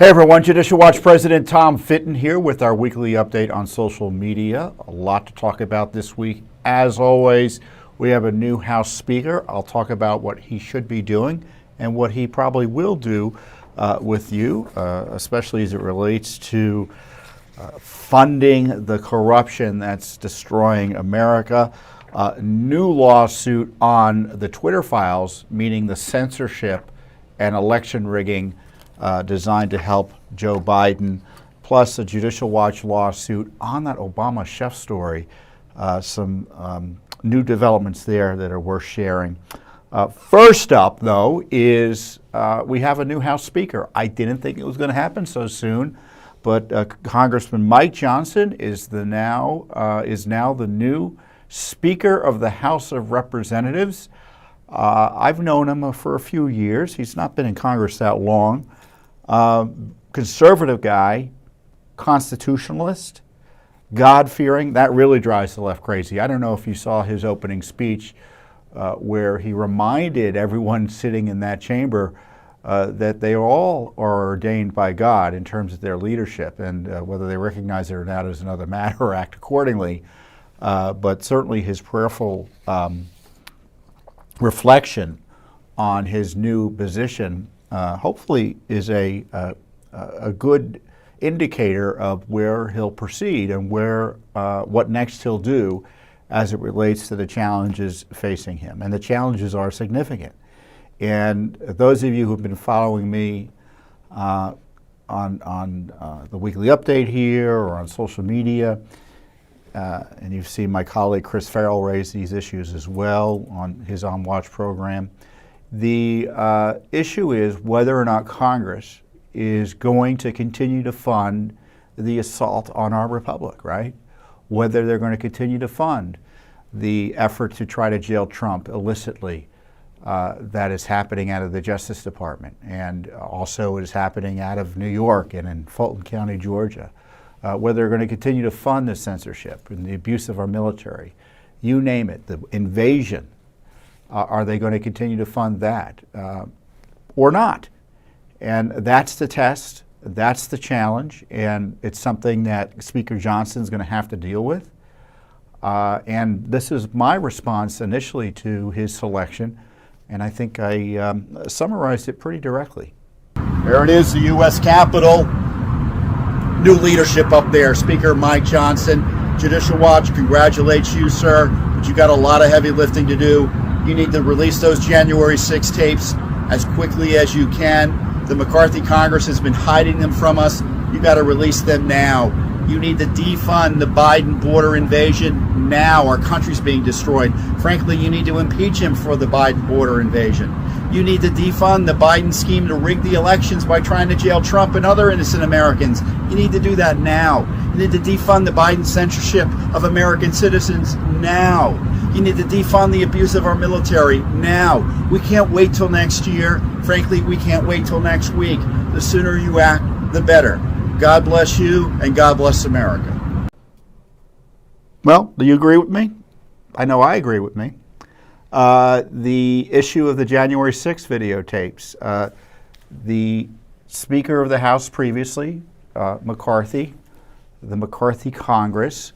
Hey everyone, Judicial Watch President Tom Fitton here with our weekly update on social media. A lot to talk about this week. As always, we have a new House Speaker. I'll talk about what he should be doing and what he probably will do with you, especially as it relates to funding the corruption that's destroying America. New lawsuit on the Twitter files, meaning the censorship and election rigging designed to help Joe Biden, plus a Judicial Watch lawsuit on that Obama chef story. Some new developments there that are worth sharing. First up, though, is we have a new House Speaker. I didn't think it was going to happen so soon, but Congressman Mike Johnson is now the new Speaker of the House of Representatives. I've known him for a few years. He's not been in Congress that long. Conservative guy, constitutionalist, God-fearing. That really drives the left crazy. I don't know if you saw his opening speech where he reminded everyone sitting in that chamber that they all are ordained by God in terms of their leadership, and whether they recognize it or not is another matter or act accordingly. But certainly his prayerful reflection on his new position hopefully is a good indicator of where he'll proceed and what next he'll do as it relates to the challenges facing him. And the challenges are significant. And those of you who've been following me on the weekly update here or on social media, and you've seen my colleague Chris Farrell raise these issues as well on his On Watch program. The issue is whether or not Congress is going to continue to fund the assault on our republic, right? Whether they're going to continue to fund the effort to try to jail Trump illicitly that is happening out of the Justice Department, and also is happening out of New York and in Fulton County, Georgia. Whether they're going to continue to fund the censorship and the abuse of our military, you name it, the invasion. Are they going to continue to fund that or not? And that's the test, that's the challenge, and it's something that Speaker Johnson is going to have to deal with. And this is my response initially to his selection, and I think I summarized it pretty directly. There it is, the U.S. Capitol. New leadership up there, Speaker Mike Johnson. Judicial Watch congratulates you, sir, but you got a lot of heavy lifting to do. You need to release those January 6 tapes as quickly as you can. The McCarthy Congress has been hiding them from us. You got to release them now. You need to defund the Biden border invasion now. Our country's being destroyed. Frankly, you need to impeach him for the Biden border invasion. You need to defund the Biden scheme to rig the elections by trying to jail Trump and other innocent Americans. You need to do that now. You need to defund the Biden censorship of American citizens now. You need to defund the abuse of our military now. We can't wait till next year. Frankly, we can't wait till next week. The sooner you act, the better. God bless you, and God bless America. Well, do you agree with me? I know I agree with me. The issue of the January 6 videotapes. The Speaker of the House previously, McCarthy, the McCarthy Congress,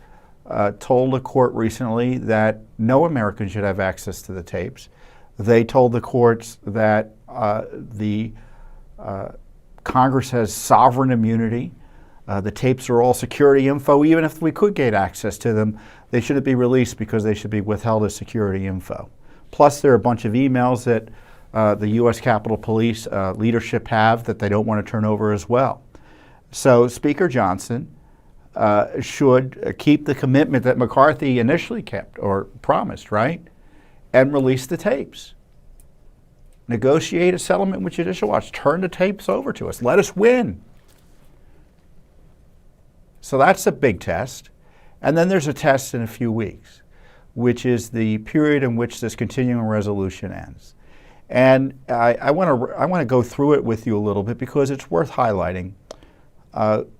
told the court recently that no American should have access to the tapes. They told the courts that the Congress has sovereign immunity. The tapes are all security info. Even if we could get access to them, they shouldn't be released because they should be withheld as security info. Plus, there are a bunch of emails that the U.S. Capitol Police leadership have that they don't want to turn over as well. So Speaker Johnson should keep the commitment that McCarthy initially kept or promised, right? And release the tapes. Negotiate a settlement with Judicial Watch. Turn the tapes over to us. Let us win. So that's a big test. And then there's a test in a few weeks, which is the period in which this continuing resolution ends. And I want to go through it with you a little bit because it's worth highlighting,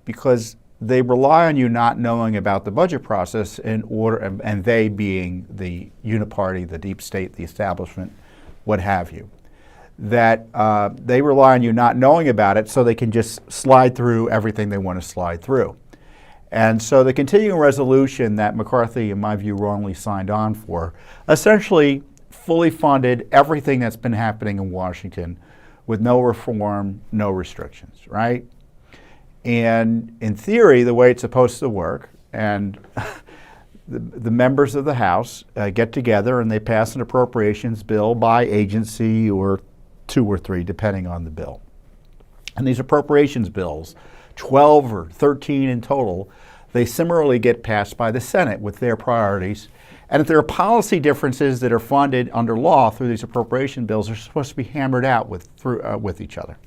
because they rely on you not knowing about the budget process in order, and they being the uniparty, the deep state, the establishment, what have you. that they rely on you not knowing about it so they can just slide through everything they want to slide through. And so the continuing resolution that McCarthy, in my view, wrongly signed on for, essentially fully funded everything that's been happening in Washington with no reform, no restrictions, right? And in theory, the way it's supposed to work, and the members of the House get together and they pass an appropriations bill by agency or 2 or 3, depending on the bill. And these appropriations bills, 12 or 13 in total, they similarly get passed by the Senate with their priorities. And if there are policy differences that are funded under law through these appropriation bills, they're supposed to be hammered out with each other.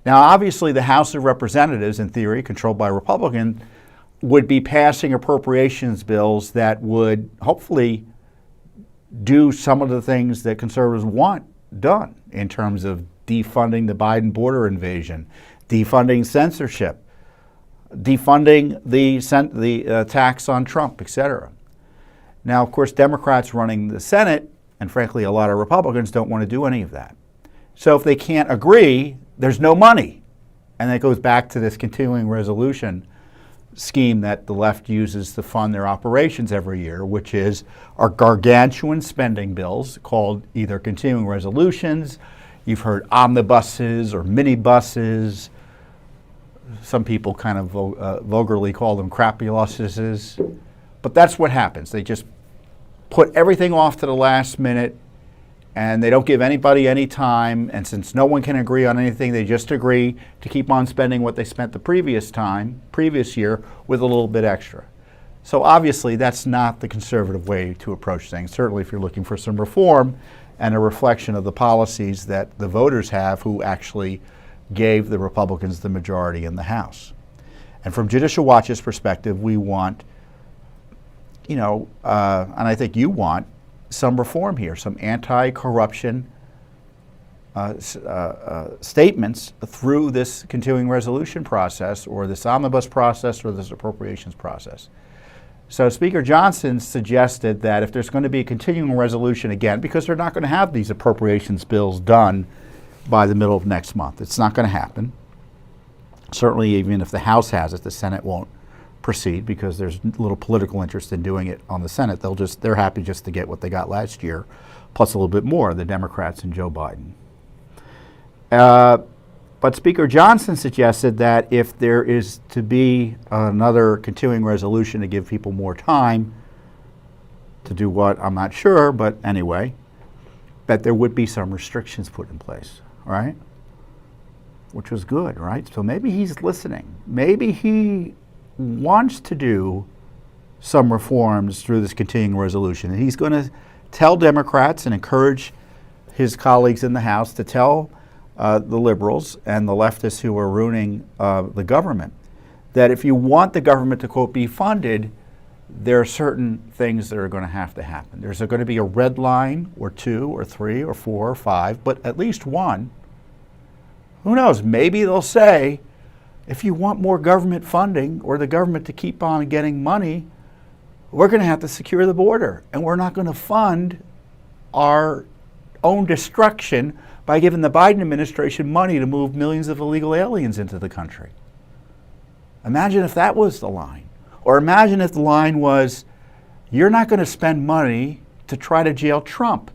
Now, obviously, the House of Representatives, in theory, controlled by Republicans, would be passing appropriations bills that would hopefully do some of the things that conservatives want done in terms of defunding the Biden border invasion, defunding censorship, defunding the tax on Trump, etc. Now, of course, Democrats running the Senate, and frankly, a lot of Republicans don't want to do any of that. So if they can't agree, there's no money. And that goes back to this continuing resolution scheme that the left uses to fund their operations every year, which is our gargantuan spending bills called either continuing resolutions. You've heard omnibuses or minibuses. Some people kind of vulgarly call them crapuluses. But that's what happens. They just put everything off to the last minute, and they don't give anybody any time. And since no one can agree on anything, they just agree to keep on spending what they spent the previous year, with a little bit extra. So obviously, that's not the conservative way to approach things. Certainly, if you're looking for some reform and a reflection of the policies that the voters have who actually gave the Republicans the majority in the House. And from Judicial Watch's perspective, we want, and I think you want, some reform here, some anti-corruption statements through this continuing resolution process or this omnibus process or this appropriations process. So Speaker Johnson suggested that if there's going to be a continuing resolution again, because they're not going to have these appropriations bills done by the middle of next month. It's not going to happen. Certainly, even if the House has it, the Senate won't proceed because there's little political interest in doing it on the Senate. They're happy just to get what they got last year, plus a little bit more, the Democrats and Joe Biden. But Speaker Johnson suggested that if there is to be another continuing resolution to give people more time to do what, I'm not sure, but anyway, that there would be some restrictions put in place, right? Which was good, right? So maybe he's listening. Maybe he wants to do some reforms through this continuing resolution. And he's going to tell Democrats and encourage his colleagues in the House to tell the liberals and the leftists who are ruining the government that if you want the government to, quote, be funded, there are certain things that are going to happen. There's going to be a red line or 2 or 3 or 4 or 5, but at least one. Who knows? Maybe they'll say, if you want more government funding or the government to keep on getting money, we're going to have to secure the border. And we're not going to fund our own destruction by giving the Biden administration money to move millions of illegal aliens into the country. Imagine if that was the line. Or imagine if the line was, you're not going to spend money to try to jail Trump.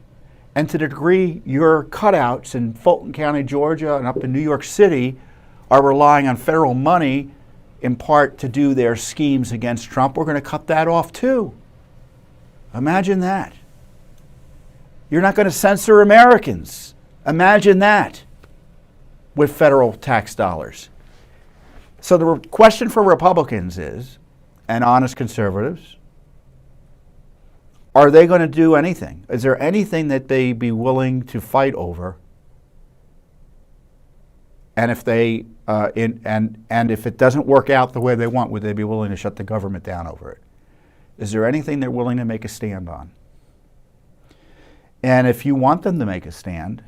And to the degree your cutouts in Fulton County, Georgia, and up in New York City are relying on federal money in part to do their schemes against Trump, we're going to cut that off too. Imagine that. You're not going to censor Americans. Imagine that with federal tax dollars. So the question for Republicans is, and honest conservatives, are they going to do anything? Is there anything that they'd be willing to fight over? And if they and if it doesn't work out the way they want, would they be willing to shut the government down over it? Is there anything they're willing to make a stand on? And if you want them to make a stand,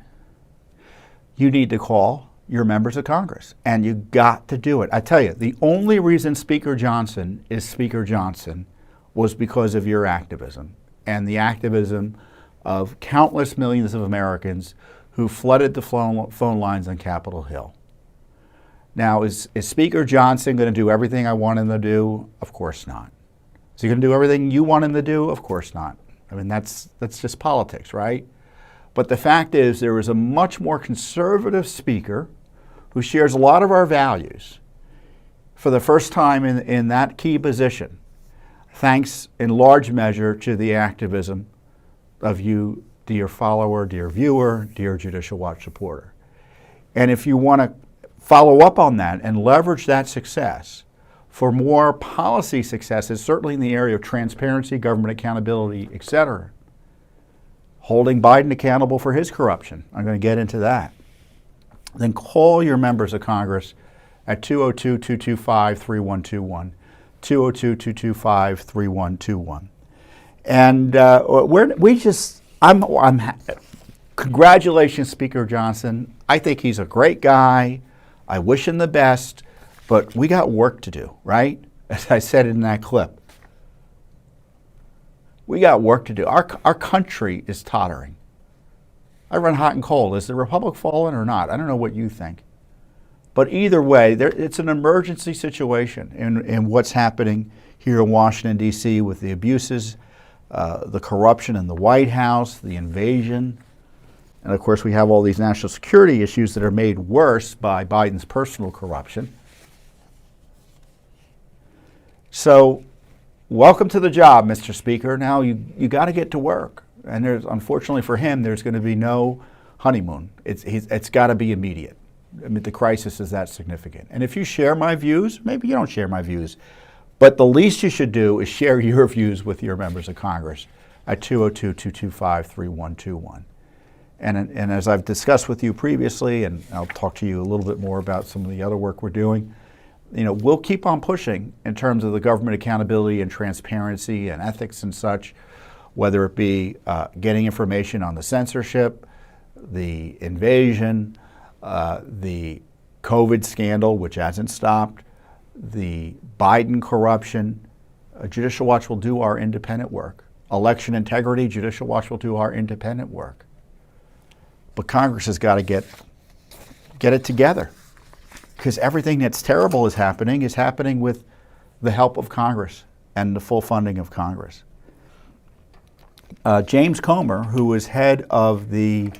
you need to call your members of Congress, and you got to do it. I tell you, the only reason Speaker Johnson is Speaker Johnson was because of your activism and the activism of countless millions of Americans who flooded the phone lines on Capitol Hill. Now, is Speaker Johnson going to do everything I want him to do? Of course not. Is he going to do everything you want him to do? Of course not. I mean, that's just politics, right? But the fact is, there is a much more conservative speaker who shares a lot of our values for the first time in that key position, thanks in large measure to the activism of you, dear follower, dear viewer, dear Judicial Watch supporter. And if you want to follow up on that and leverage that success for more policy successes, certainly in the area of transparency, government accountability, et cetera, holding Biden accountable for his corruption, I'm going to get into that, then call your members of Congress at 202-225-3121, 202-225-3121. And congratulations, Speaker Johnson. I think he's a great guy. I wish him the best, but we got work to do, right? As I said in that clip. We got work to do. Our country is tottering. I run hot and cold. Is the Republic fallen or not? I don't know what you think. But either way, it's an emergency situation in what's happening here in Washington, D.C. with the abuses, the corruption in the White House, the invasion. And of course, we have all these national security issues that are made worse by Biden's personal corruption. So, welcome to the job, Mr. Speaker. Now you got to get to work. And unfortunately for him, there's going to be no honeymoon. It's got to be immediate. I mean, the crisis is that significant. And if you share my views, maybe you don't share my views, but the least you should do is share your views with your members of Congress at 202-225-3121. And as I've discussed with you previously, and I'll talk to you a little bit more about some of the other work we're doing, we'll keep on pushing in terms of the government accountability and transparency and ethics and such, whether it be getting information on the censorship, the invasion, the COVID scandal, which hasn't stopped, the Biden corruption. Judicial Watch will do our independent work. Election integrity, Judicial Watch will do our independent work. But Congress has got to get it together, because everything that's terrible is happening with the help of Congress and the full funding of Congress. James Comer, who is head of the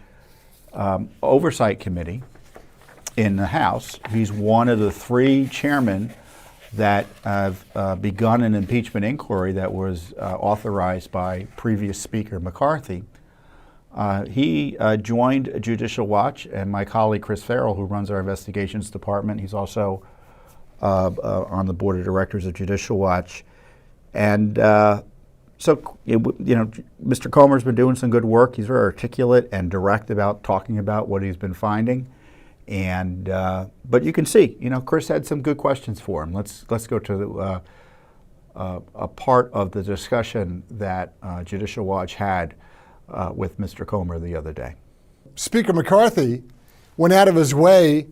Oversight Committee in the House, he's one of the 3 chairmen that have begun an impeachment inquiry that was authorized by previous Speaker McCarthy. He joined Judicial Watch, and my colleague Chris Farrell, who runs our investigations department, he's also on the board of directors of Judicial Watch. And Mr. Comer's been doing some good work. He's very articulate and direct about talking about what he's been finding. And but you can see, Chris had some good questions for him. Let's go to a part of the discussion that Judicial Watch had with Mr. Comer the other day. Speaker McCarthy went out of his way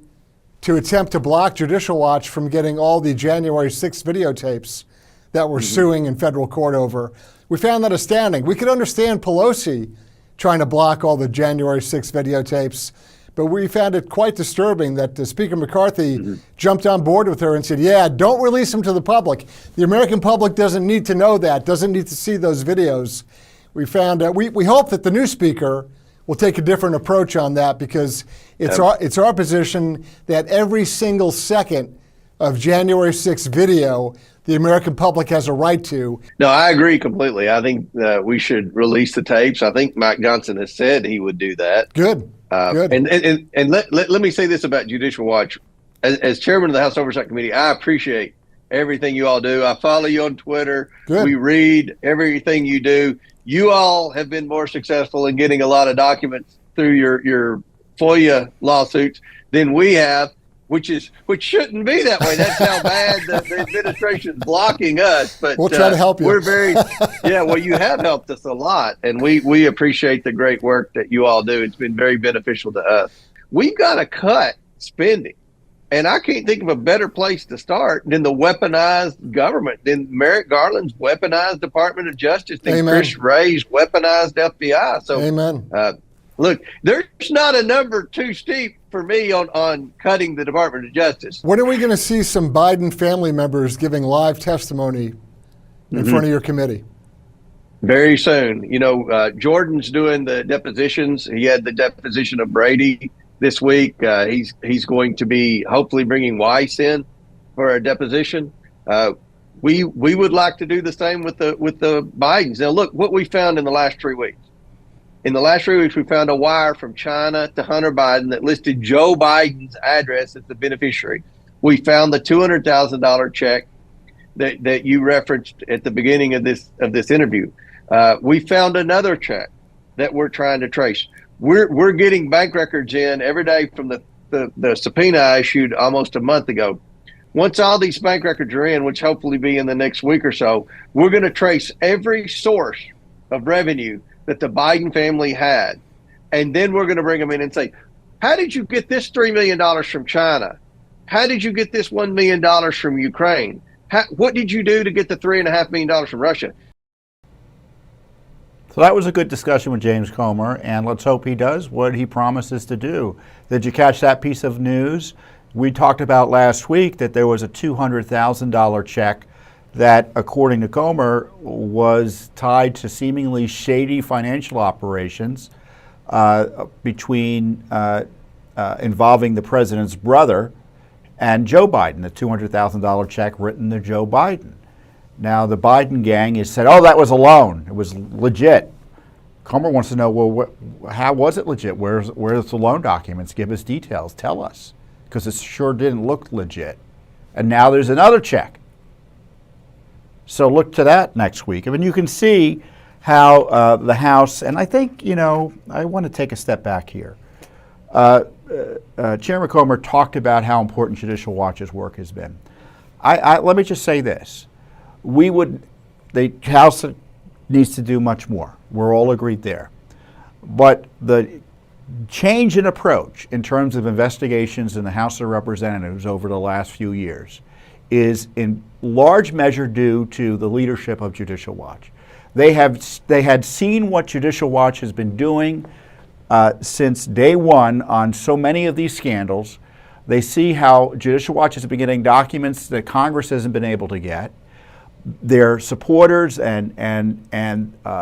to attempt to block Judicial Watch from getting all the January 6th videotapes that we're suing in federal court over. We found that astounding. We could understand Pelosi trying to block all the January 6th videotapes, but we found it quite disturbing that Speaker McCarthy jumped on board with her and said, yeah, don't release them to the public. The American public doesn't need to know that, doesn't need to see those videos. We found that we hope that the new speaker will take a different approach on that, because it's our position that every single second of January 6th video, the American public has a right to. No, I agree completely. I think we should release the tapes. I think Mike Johnson has said he would do that. Good. Good. And let me say this about Judicial Watch. As chairman of the House Oversight Committee, I appreciate everything you all do. I follow you on Twitter. Good. We read everything you do. You all have been more successful in getting a lot of documents through your FOIA lawsuits than we have, which shouldn't be that way. That's how bad the administration's blocking us. But we'll try to help you. We're well, you have helped us a lot, and we appreciate the great work that you all do. It's been very beneficial to us. We've got to cut spending. And I can't think of a better place to start than the weaponized government, than Merrick Garland's weaponized Department of Justice, than Chris Wray's weaponized FBI. So, Amen. Look, there's not a number too steep for me on cutting the Department of Justice. When are we going to see some Biden family members giving live testimony in front of your committee? Very soon. You know, Jordan's doing the depositions. He had the deposition of Brady this week. He's going to be hopefully bringing Weiss in for a deposition. We would like to do the same with the Bidens. Now, look what we found in the last 3 weeks. In the last 3 weeks, we found a wire from China to Hunter Biden that listed Joe Biden's address as the beneficiary. We found the $200,000 check that you referenced at the beginning of this interview. We found another check that we're trying to trace. We're getting bank records in every day from the subpoena I issued almost a month ago. Once all these bank records are in, which hopefully be in the next week or so, we're going to trace every source of revenue that the Biden family had. And then we're going to bring them in and say, how did you get this $3 million from China? How did you get this $1 million from Ukraine? What did you do to get the $3.5 million from Russia? So that was a good discussion with James Comer, and let's hope he does what he promises to do. Did you catch that piece of news? We talked about last week that there was a $200,000 check that, according to Comer, was tied to seemingly shady financial operations involving the president's brother and Joe Biden, a $200,000 check written to Joe Biden. Now, the Biden gang has said, oh, that was a loan. It was legit. Comer wants to know, well, how was it legit? Where's the loan documents? Give us details. Tell us. Because it sure didn't look legit. And now there's another check. So look to that next week. I mean, you can see how the House, and I think, I want to take a step back here. Chairman Comer talked about how important Judicial Watch's work has been. Let me just say this. The House needs to do much more. We're all agreed there. But the change in approach in terms of investigations in the House of Representatives over the last few years is in large measure due to the leadership of Judicial Watch. They had seen what Judicial Watch has been doing since day one on so many of these scandals. They see how Judicial Watch has been getting documents that Congress hasn't been able to get. Their supporters and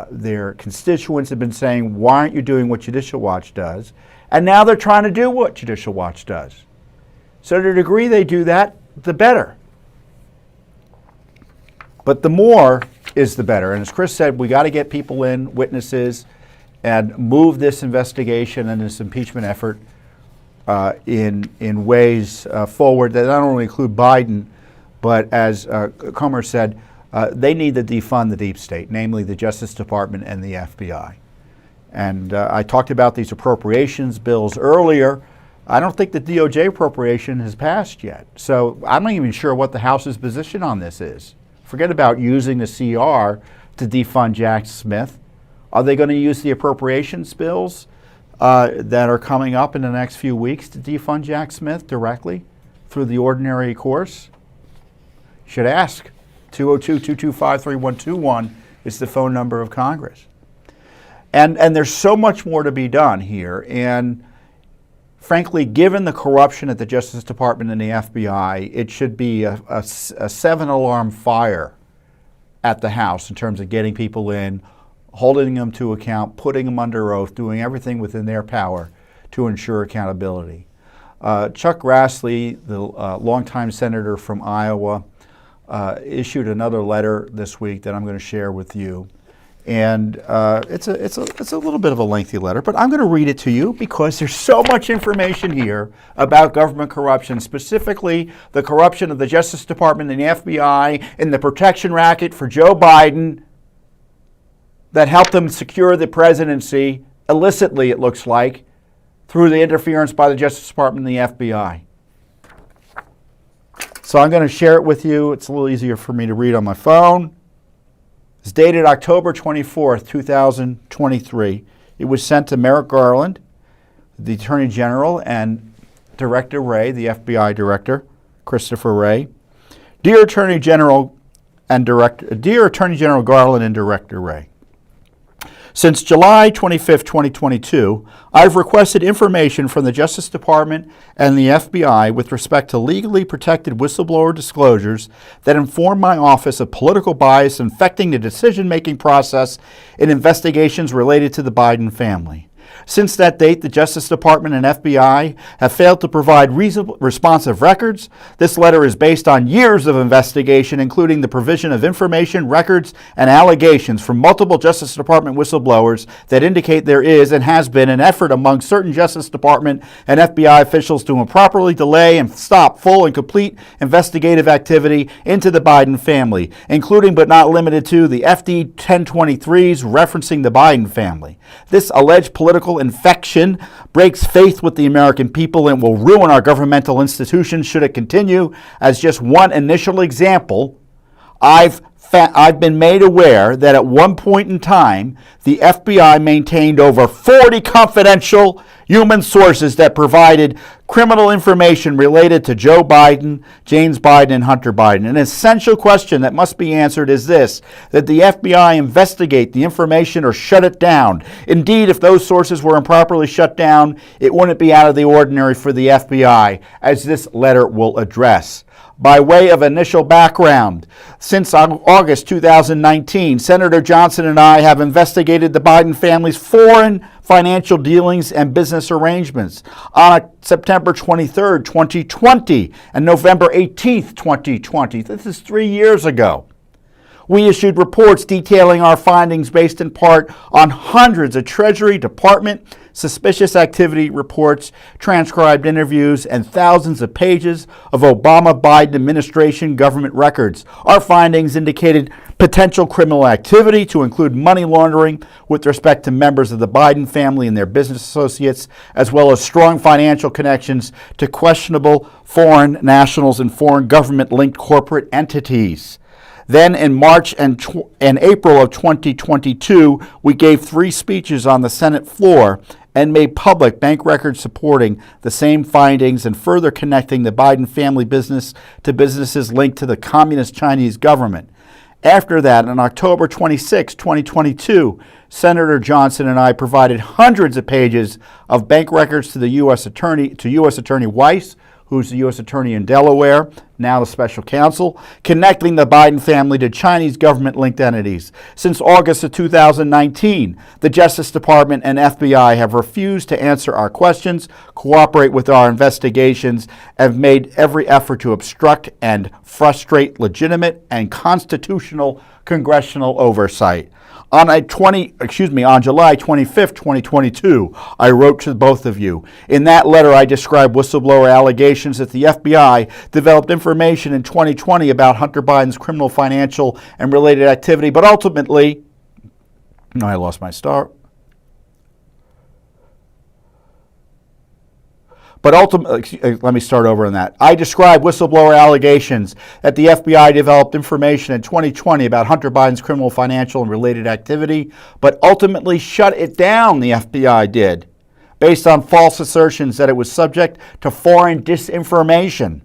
their constituents have been saying, why aren't you doing what Judicial Watch does? And now they're trying to do what Judicial Watch does. So to the degree they do that, the better. But the more is the better. And as Chris said, we got to get people in, witnesses, and move this investigation and this impeachment effort in ways forward that not only include Biden, but as Comer said, they need to defund the deep state, namely the Justice Department and the FBI. And I talked about these appropriations bills earlier. I don't think the DOJ appropriation has passed yet. So I'm not even sure what the House's position on this is. Forget about using the CR to defund Jack Smith. Are they going to use the appropriations bills that are coming up in the next few weeks to defund Jack Smith directly through the ordinary course? Should ask. 202-225-3121 is the phone number of Congress. And there's so much more to be done here. And frankly, given the corruption at the Justice Department and the FBI, it should be a 7-alarm fire at the House in terms of getting people in, holding them to account, putting them under oath, doing everything within their power to ensure accountability. Chuck Grassley, the longtime senator from Iowa, issued another letter this week that I'm going to share with you. And it's a little bit of a lengthy letter, but I'm going to read it to you because there's so much information here about government corruption, specifically the corruption of the Justice Department and the FBI and the protection racket for Joe Biden that helped them secure the presidency illicitly, it looks like, through the interference by the Justice Department and the FBI. So I'm going to share it with you. It's a little easier for me to read on my phone. It's dated October 24th, 2023. It was sent to Merrick Garland, the Attorney General, and Director Wray, the FBI Director, Christopher Wray. Dear Attorney General Garland and Director Wray, Since July 25, 2022, I've requested information from the Justice Department and the FBI with respect to legally protected whistleblower disclosures that inform my office of political bias infecting the decision-making process in investigations related to the Biden family. Since that date, the Justice Department and FBI have failed to provide reasonable, responsive records. This letter is based on years of investigation, including the provision of information, records, and allegations from multiple Justice Department whistleblowers that indicate there is and has been an effort among certain Justice Department and FBI officials to improperly delay and stop full and complete investigative activity into the Biden family, including but not limited to the FD 1023s referencing the Biden family. This alleged political infection breaks faith with the American people and will ruin our governmental institutions should it continue. As just one initial example, I've been made aware that at one point in time, the FBI maintained over 40 confidential human sources that provided criminal information related to Joe Biden, James Biden, and Hunter Biden. An essential question that must be answered is this: that the FBI investigate the information or shut it down. Indeed, if those sources were improperly shut down, it wouldn't be out of the ordinary for the FBI, as this letter will address. By way of initial background, since August 2019, Senator Johnson and I have investigated the Biden family's foreign financial dealings and business arrangements. On September 23rd, 2020 and November 18th, 2020, this is 3 years ago, we issued reports detailing our findings based in part on hundreds of Treasury Department suspicious activity reports, transcribed interviews, and thousands of pages of Obama-Biden administration government records. Our findings indicated potential criminal activity to include money laundering with respect to members of the Biden family and their business associates, as well as strong financial connections to questionable foreign nationals and foreign government-linked corporate entities. Then in March and April of 2022, we gave 3 speeches on the Senate floor and made public bank records supporting the same findings and further connecting the Biden family business to businesses linked to the communist Chinese government. After that, on October 26, 2022, Senator Johnson and I provided hundreds of pages of bank records to U.S. Attorney Weiss, who's the U.S. Attorney in Delaware, now the special counsel, connecting the Biden family to Chinese government-linked entities. Since August of 2019, the Justice Department and FBI have refused to answer our questions, cooperate with our investigations, and have made every effort to obstruct and frustrate legitimate and constitutional congressional oversight. On July 25th, 2022, I wrote to both of you. In that letter, I described whistleblower allegations that the FBI developed information in 2020 about Hunter Biden's criminal, financial, and related activity, but ultimately, I lost my start. But ultimately, let me start over on that. I described whistleblower allegations that the FBI developed information in 2020 about Hunter Biden's criminal, financial, and related activity, but ultimately shut it down, the FBI did, based on false assertions that it was subject to foreign disinformation.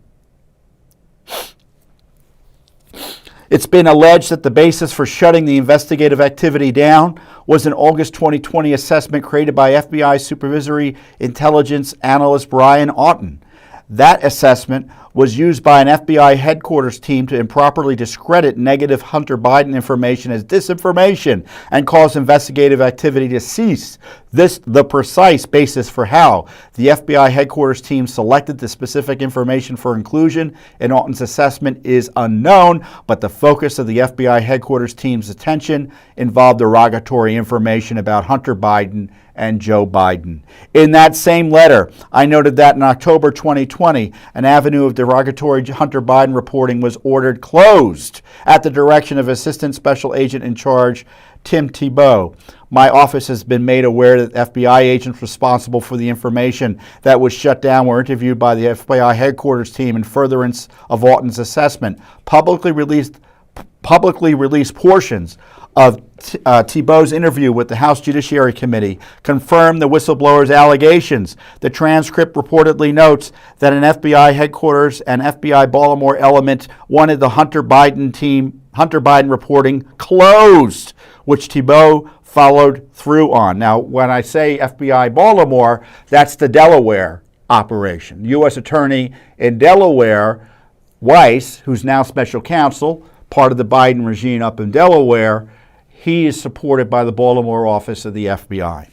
It's been alleged that the basis for shutting the investigative activity down was an August 2020 assessment created by FBI Supervisory Intelligence Analyst Brian Auten. That assessment was used by an FBI headquarters team to improperly discredit negative Hunter Biden information as disinformation and cause investigative activity to cease. The precise basis for how the FBI headquarters team selected the specific information for inclusion in Auten's assessment is unknown, but the focus of the FBI headquarters team's attention involved derogatory information about Hunter Biden and Joe Biden. In that same letter, I noted that in October 2020, an avenue of derogatory Hunter Biden reporting was ordered closed at the direction of Assistant Special Agent in Charge Tim Tebow. My office has been made aware that FBI agents responsible for the information that was shut down were interviewed by the FBI headquarters team in furtherance of Auten's assessment. Publicly released portions of Tebow's interview with the House Judiciary Committee confirmed the whistleblower's allegations. The transcript reportedly notes that an FBI headquarters and FBI Baltimore element wanted the Hunter Biden reporting closed, which Tebow followed through on. Now, when I say FBI Baltimore, that's the Delaware operation. U.S. Attorney in Delaware, Weiss, who's now special counsel, part of the Biden regime up in Delaware, he is supported by the Baltimore office of the FBI.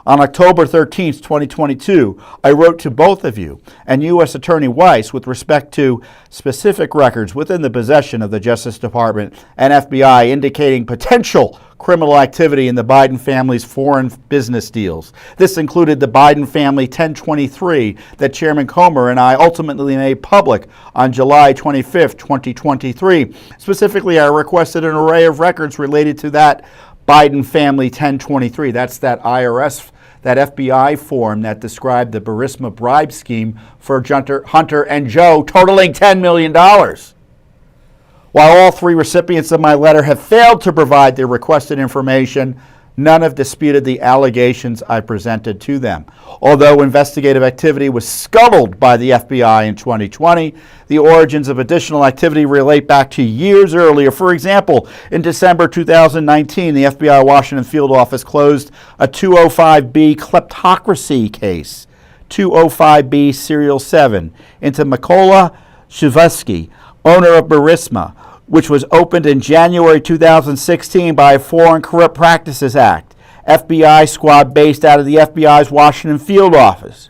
On October 13th, 2022, I wrote to both of you and U.S. Attorney Weiss with respect to specific records within the possession of the Justice Department and FBI indicating potential criminal activity in the Biden family's foreign business deals. This included the Biden family 1023 that Chairman Comer and I ultimately made public on July 25th, 2023. Specifically, I requested an array of records related to that Biden family 1023. That's that IRS, that FBI form that described the Burisma bribe scheme for Hunter and Joe totaling $10 million. While all three recipients of my letter have failed to provide the requested information, none have disputed the allegations I presented to them. Although investigative activity was scuttled by the FBI in 2020, the origins of additional activity relate back to years earlier. For example, in December 2019, the FBI Washington field office closed a 205B kleptocracy case, 205B Serial 7, into Mykola Shevsky, owner of Burisma, which was opened in January 2016 by a Foreign Corrupt Practices Act, FBI squad based out of the FBI's Washington field office.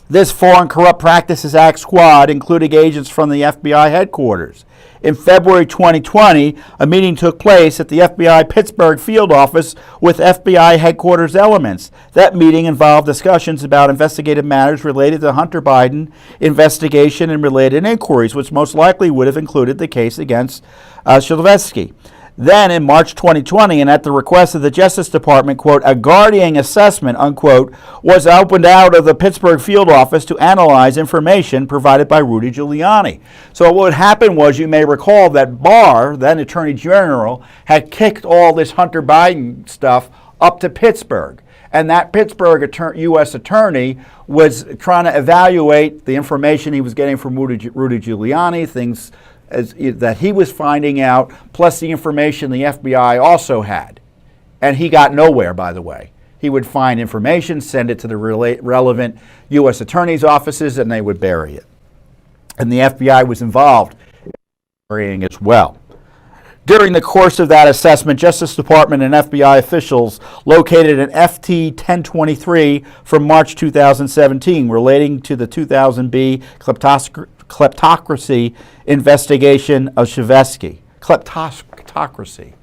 This Foreign Corrupt Practices Act squad included agents from the FBI headquarters. In February 2020, a meeting took place at the FBI Pittsburgh field office with FBI headquarters elements. That meeting involved discussions about investigative matters related to Hunter Biden investigation and related inquiries, which most likely would have included the case against Shevsky. Then in March 2020, and at the request of the Justice Department, quote, a guardian assessment, unquote, was opened out of the Pittsburgh field office to analyze information provided by Rudy Giuliani. So what happened was, you may recall that Barr, then Attorney General, had kicked all this Hunter Biden stuff up to Pittsburgh. And that Pittsburgh U.S. attorney was trying to evaluate the information he was getting from Rudy Giuliani, things that he was finding out, plus the information the FBI also had. And he got nowhere, by the way. He would find information, send it to the relevant U.S. attorney's offices, and they would bury it. And the FBI was involved in burying as well. During the course of that assessment, Justice Department and FBI officials located an FT 1023 from March 2017 relating to the 2000B kleptocracy investigation of Shevsky. Kleptocracy.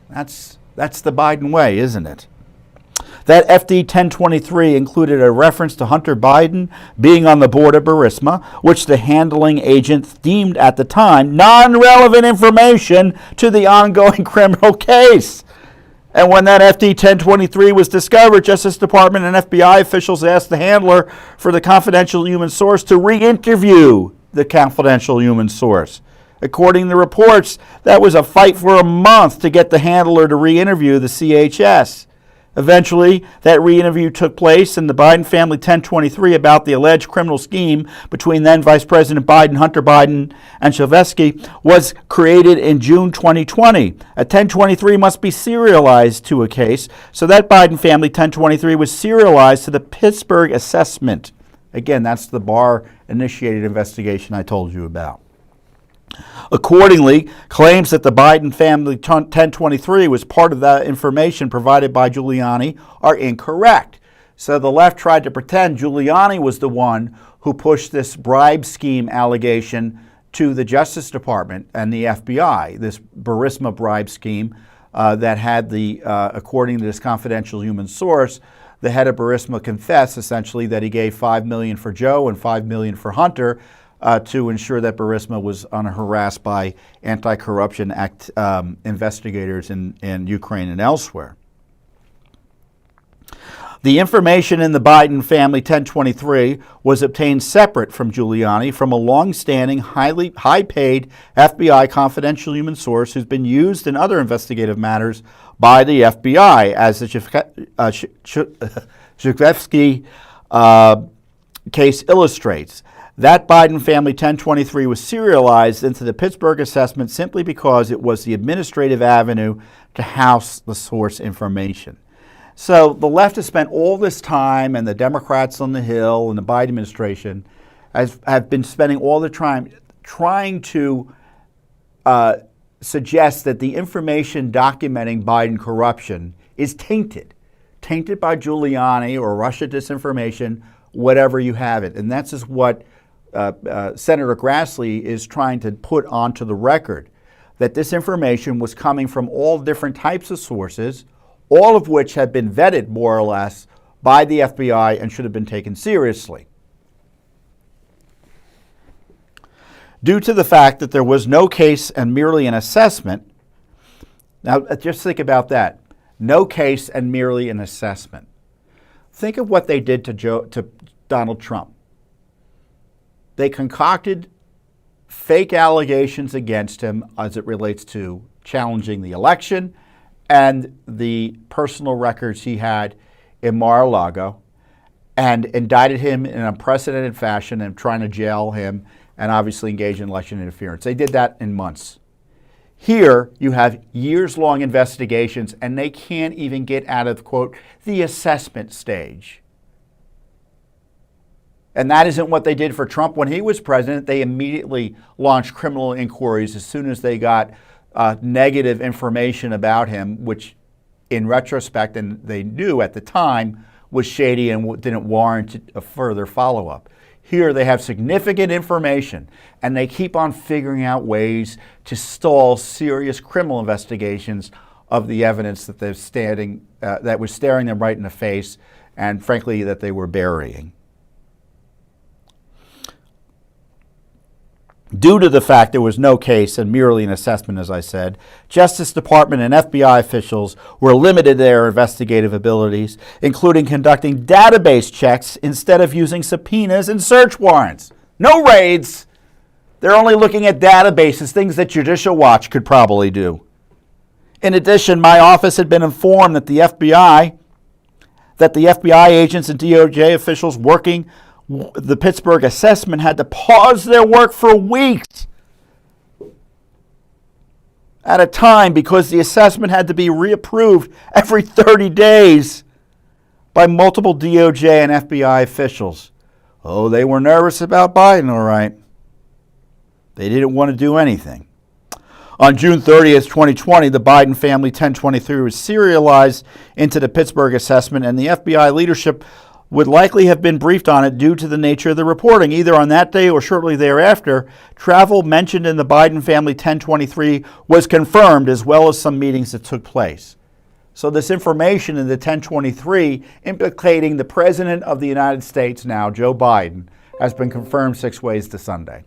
That's the Biden way, isn't it? That FD 1023 included a reference to Hunter Biden being on the board of Burisma, which the handling agent deemed at the time non-relevant information to the ongoing criminal case. And when that FD 1023 was discovered, Justice Department and FBI officials asked the handler for the confidential human source to re-interview the confidential human source. According to reports, that was a fight for a month to get the handler to re-interview the CHS. Eventually, that re-interview took place, and the Biden family 1023 about the alleged criminal scheme between then Vice President Biden, Hunter Biden, and Shevsky was created in June 2020. A 1023 must be serialized to a case, so that Biden family 1023 was serialized to the Pittsburgh assessment. Again, that's the Barr-initiated investigation I told you about. Accordingly, claims that the Biden family 1023 was part of that information provided by Giuliani are incorrect. So the left tried to pretend Giuliani was the one who pushed this bribe scheme allegation to the Justice Department and the FBI, this Burisma bribe scheme that had according to this confidential human source, the head of Burisma confessed essentially that he gave $5 million for Joe and $5 million for Hunter, to ensure that Burisma was unharassed by anti-corruption investigators in Ukraine and elsewhere. The information in the Biden family 1023 was obtained separate from Giuliani from a long-standing, high-paid FBI confidential human source who's been used in other investigative matters by the FBI, as the Shevsky case illustrates. That Biden family 1023 was serialized into the Pittsburgh assessment simply because it was the administrative avenue to house the source information. So the left has spent all this time, and the Democrats on the Hill and the Biden administration have been spending all the time trying to suggest that the information documenting Biden corruption is tainted by Giuliani or Russia disinformation, whatever you have it. And that's just what Senator Grassley is trying to put onto the record, that this information was coming from all different types of sources, all of which had been vetted more or less by the FBI and should have been taken seriously. Due to the fact that there was no case and merely an assessment, now just think about that, no case and merely an assessment. Think of what they did to Donald Trump. They concocted fake allegations against him as it relates to challenging the election and the personal records he had in Mar-a-Lago, and indicted him in an unprecedented fashion and trying to jail him and obviously engage in election interference. They did that in months. Here, you have years-long investigations, and they can't even get out of, quote, the assessment stage. And that isn't what they did for Trump when he was president. They immediately launched criminal inquiries as soon as they got negative information about him, which in retrospect, and they knew at the time, was shady and didn't warrant a further follow-up. Here they have significant information, and they keep on figuring out ways to stall serious criminal investigations of the evidence that that was staring them right in the face, and frankly, that they were burying. Due to the fact there was no case and merely an assessment, as I said, Justice Department and FBI officials were limited in their investigative abilities, including conducting database checks instead of using subpoenas and search warrants. No raids. They're only looking at databases, things that Judicial Watch could probably do. In addition, my office had been informed that the FBI agents and DOJ officials working the Pittsburgh assessment had to pause their work for weeks at a time because the assessment had to be reapproved every 30 days by multiple DOJ and FBI officials. Oh, they were nervous about Biden, all right. They didn't want to do anything. On June 30th, 2020, the Biden family 1023 was serialized into the Pittsburgh assessment, and the FBI leadership would likely have been briefed on it due to the nature of the reporting. Either on that day or shortly thereafter, travel mentioned in the Biden family 1023 was confirmed, as well as some meetings that took place. So this information in the 1023 implicating the President of the United States now, Joe Biden, has been confirmed 6 ways to Sunday.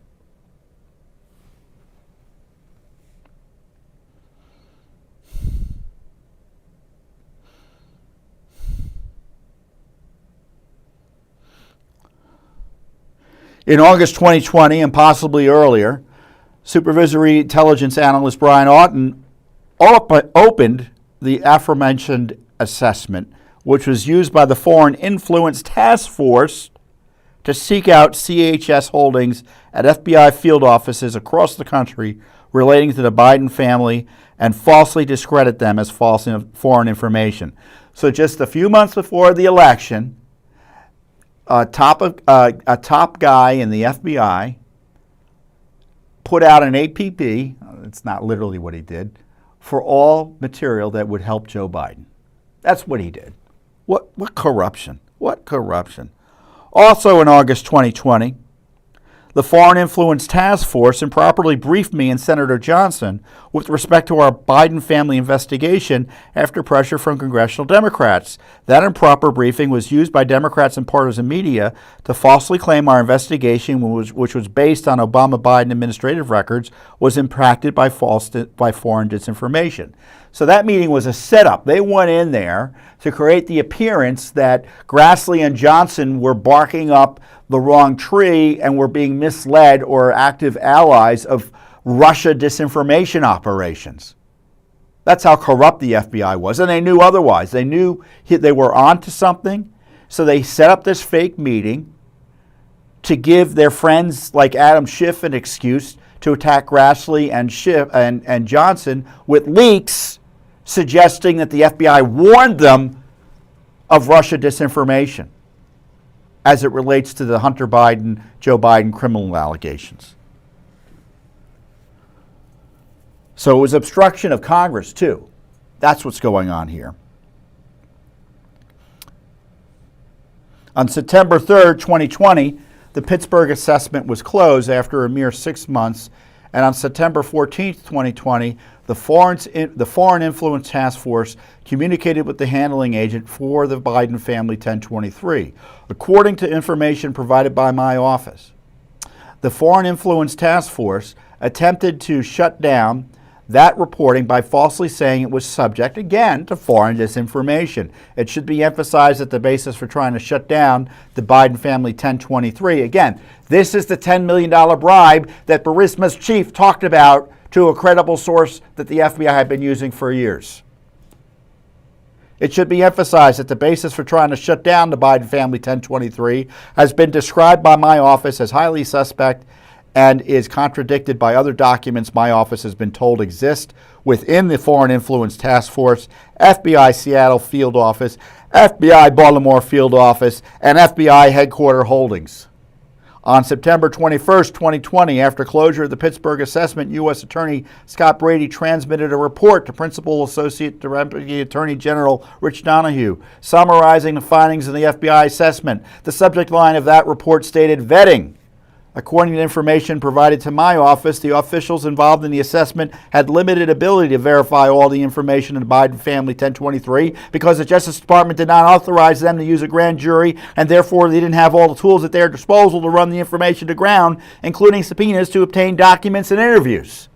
In August 2020, and possibly earlier, supervisory intelligence analyst Brian Auten opened the aforementioned assessment, which was used by the Foreign Influence Task Force to seek out CHS holdings at FBI field offices across the country relating to the Biden family and falsely discredit them as false foreign information. So just a few months before the election, a top guy in the FBI put out an APP, it's not literally what he did, for all material that would help Joe Biden. That's what he did. What corruption? What corruption? Also in August 2020, the Foreign Influence Task Force improperly briefed me and Senator Johnson with respect to our Biden family investigation after pressure from congressional Democrats. That improper briefing was used by Democrats and partisan media to falsely claim our investigation, which was based on Obama-Biden administrative records, was impacted by foreign disinformation. So that meeting was a setup. They went in there to create the appearance that Grassley and Johnson were barking up the wrong tree and were being misled or active allies of Russia disinformation operations. That's how corrupt the FBI was, and they knew otherwise. They knew they were onto something, so they set up this fake meeting to give their friends like Adam Schiff an excuse to attack Grassley and Schiff and Johnson with leaks suggesting that the FBI warned them of Russia disinformation as it relates to the Hunter Biden, Joe Biden criminal allegations. So it was obstruction of Congress, too. That's what's going on here. On September 3rd, 2020, the Pittsburgh assessment was closed after a mere 6 months, and on September 14th, 2020, the Foreign Influence Task Force communicated with the handling agent for the Biden family 1023. According to information provided by my office, the Foreign Influence Task Force attempted to shut down that reporting by falsely saying it was subject, again, to foreign disinformation. It should be emphasized that the basis for trying to shut down the Biden family 1023, again, this is the $10 million bribe that Burisma's chief talked about to a credible source that the FBI had been using for years. It should be emphasized that the basis for trying to shut down the Biden family 1023 has been described by my office as highly suspect and is contradicted by other documents my office has been told exist within the Foreign Influence Task Force, FBI Seattle Field Office, FBI Baltimore Field Office, and FBI Headquarter Holdings. On September 21st, 2020, after closure of the Pittsburgh assessment, U.S. Attorney Scott Brady transmitted a report to Principal Associate Deputy Attorney General Rich Donahue, summarizing the findings of the FBI assessment. The subject line of that report stated, vetting. According to information provided to my office, the officials involved in the assessment had limited ability to verify all the information in the Biden family 1023 because the Justice Department did not authorize them to use a grand jury, and therefore they didn't have all the tools at their disposal to run the information to ground, including subpoenas to obtain documents and interviews.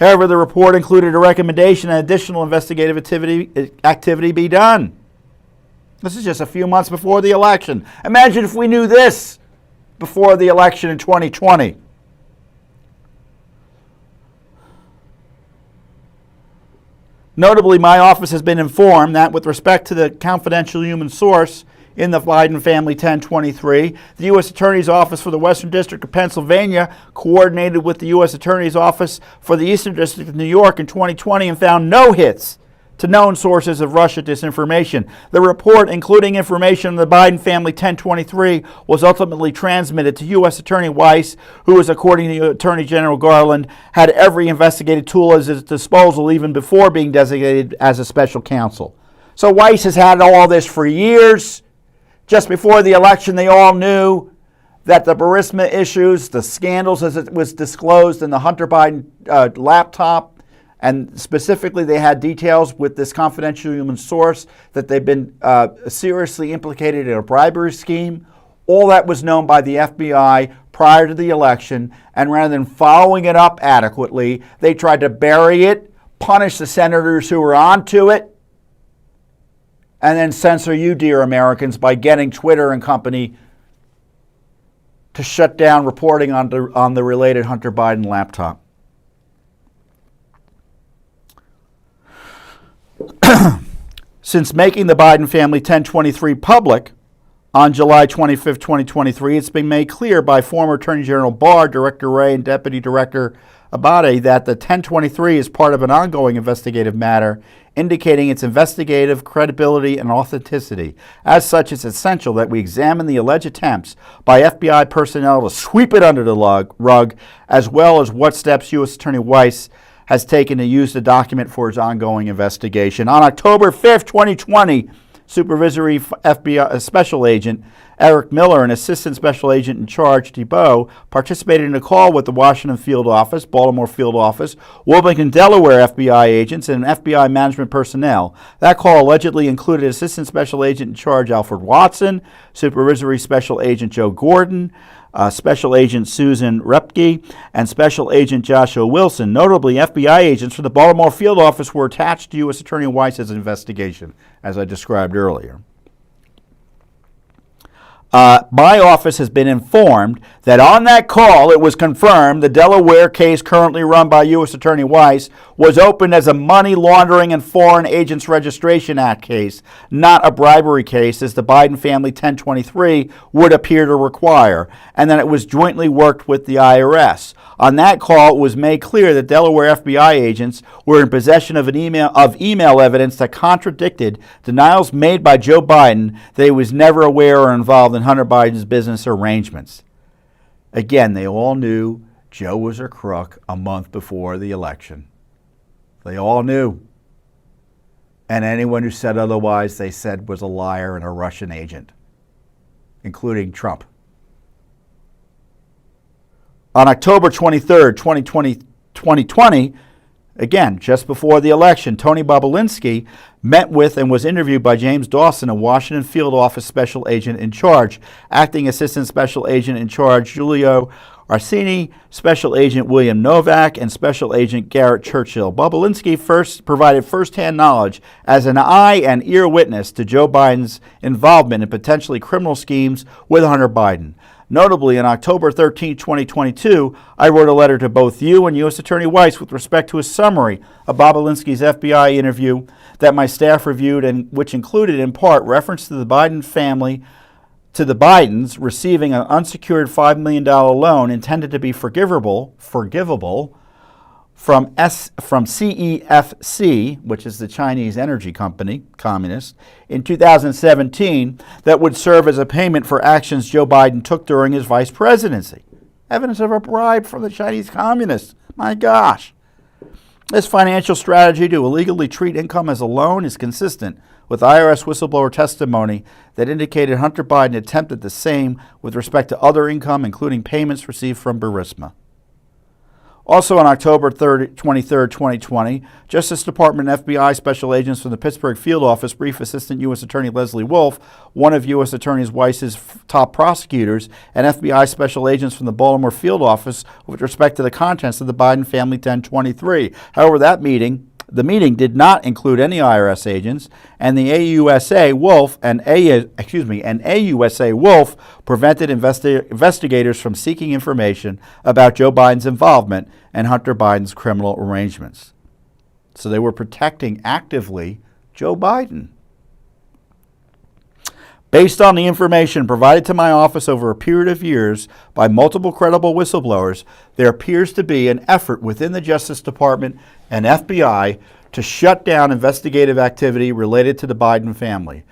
However, the report included a recommendation that additional investigative activity be done. This is just a few months before the election. Imagine if we knew this before the election in 2020. Notably, my office has been informed that with respect to the confidential human source in the Biden family 1023, the U.S. Attorney's Office for the Western District of Pennsylvania coordinated with the U.S. Attorney's Office for the Eastern District of New York in 2020 and found no hits to known sources of Russia disinformation. The report, including information on the Biden family 1023, was ultimately transmitted to U.S. Attorney Weiss, who, according to Attorney General Garland, had every investigative tool at his disposal even before being designated as a special counsel. So Weiss has had all this for years. Just before the election, they all knew that the Burisma issues, the scandals as it was disclosed in the Hunter Biden laptop, and specifically, they had details with this confidential human source that they've been seriously implicated in a bribery scheme. All that was known by the FBI prior to the election, and rather than following it up adequately, they tried to bury it, punish the senators who were onto it, and then censor you, dear Americans, by getting Twitter and company to shut down reporting on the related Hunter Biden laptop. Since making the Biden family 1023 public on July 25, 2023, it's been made clear by former Attorney General Barr, Director Wray, and Deputy Director Abate that the 1023 is part of an ongoing investigative matter, indicating its investigative credibility and authenticity. As such, it's essential that we examine the alleged attempts by FBI personnel to sweep it under the rug, as well as what steps U.S. Attorney Weiss has taken to use the document for his ongoing investigation. On October 5th, 2020, Supervisory FBI Special Agent Eric Miller and Assistant Special Agent in Charge Thibault participated in a call with the Washington Field Office, Baltimore Field Office, Wilmington, Delaware FBI agents, and FBI management personnel. That call allegedly included Assistant Special Agent in Charge Alfred Watson, Supervisory Special Agent Joe Gordon, Special Agent Susan Repke, and Special Agent Joshua Wilson. Notably, FBI agents from the Baltimore Field Office were attached to U.S. Attorney Weiss's investigation, as I described earlier. My office has been informed that on that call it was confirmed the Delaware case currently run by U.S. Attorney Weiss was opened as a Money Laundering and Foreign Agents Registration Act case, not a bribery case as the Biden family 1023 would appear to require, and that it was jointly worked with the IRS. On that call, it was made clear that Delaware FBI agents were in possession of email evidence that contradicted denials made by Joe Biden that he was never aware or involved in Hunter Biden's business arrangements. Again, they all knew Joe was a crook a month before the election. They all knew. And anyone who said otherwise, they said was a liar and a Russian agent, including Trump. On October 23rd, 2020, again, just before the election, Tony Bobulinski met with and was interviewed by James Dawson, a Washington Field Office Special Agent in Charge, Acting Assistant Special Agent in Charge Giulio Arsini, Special Agent William Novak, and Special Agent Garrett Churchill. Bobulinski first provided firsthand knowledge as an eye and ear witness to Joe Biden's involvement in potentially criminal schemes with Hunter Biden. Notably, on October 13, 2022, I wrote a letter to both you and U.S. Attorney Weiss with respect to a summary of Bobulinski's FBI interview that my staff reviewed and which included in part reference to the Biden family, to the Bidens receiving an unsecured $5 million loan intended to be forgivable from CEFC, which is the Chinese energy company, communist, in 2017 that would serve as a payment for actions Joe Biden took during his vice presidency. Evidence of a bribe from the Chinese communists. My gosh. This financial strategy to illegally treat income as a loan is consistent with IRS whistleblower testimony that indicated Hunter Biden attempted the same with respect to other income, including payments received from Burisma. Also on October 23, 2020, Justice Department FBI special agents from the Pittsburgh field office briefed Assistant U.S. Attorney Leslie Wolf, one of U.S. Attorney Weiss's top prosecutors, and FBI special agents from the Baltimore field office with respect to the contents of the Biden family 1023. However, the meeting did not include any IRS agents, and the AUSA Wolf prevented investigators from seeking information about Joe Biden's involvement and Hunter Biden's criminal arrangements. So they were protecting actively Joe Biden. Based on the information provided to my office over a period of years by multiple credible whistleblowers, there appears to be an effort within the Justice Department and FBI to shut down investigative activity related to the Biden family.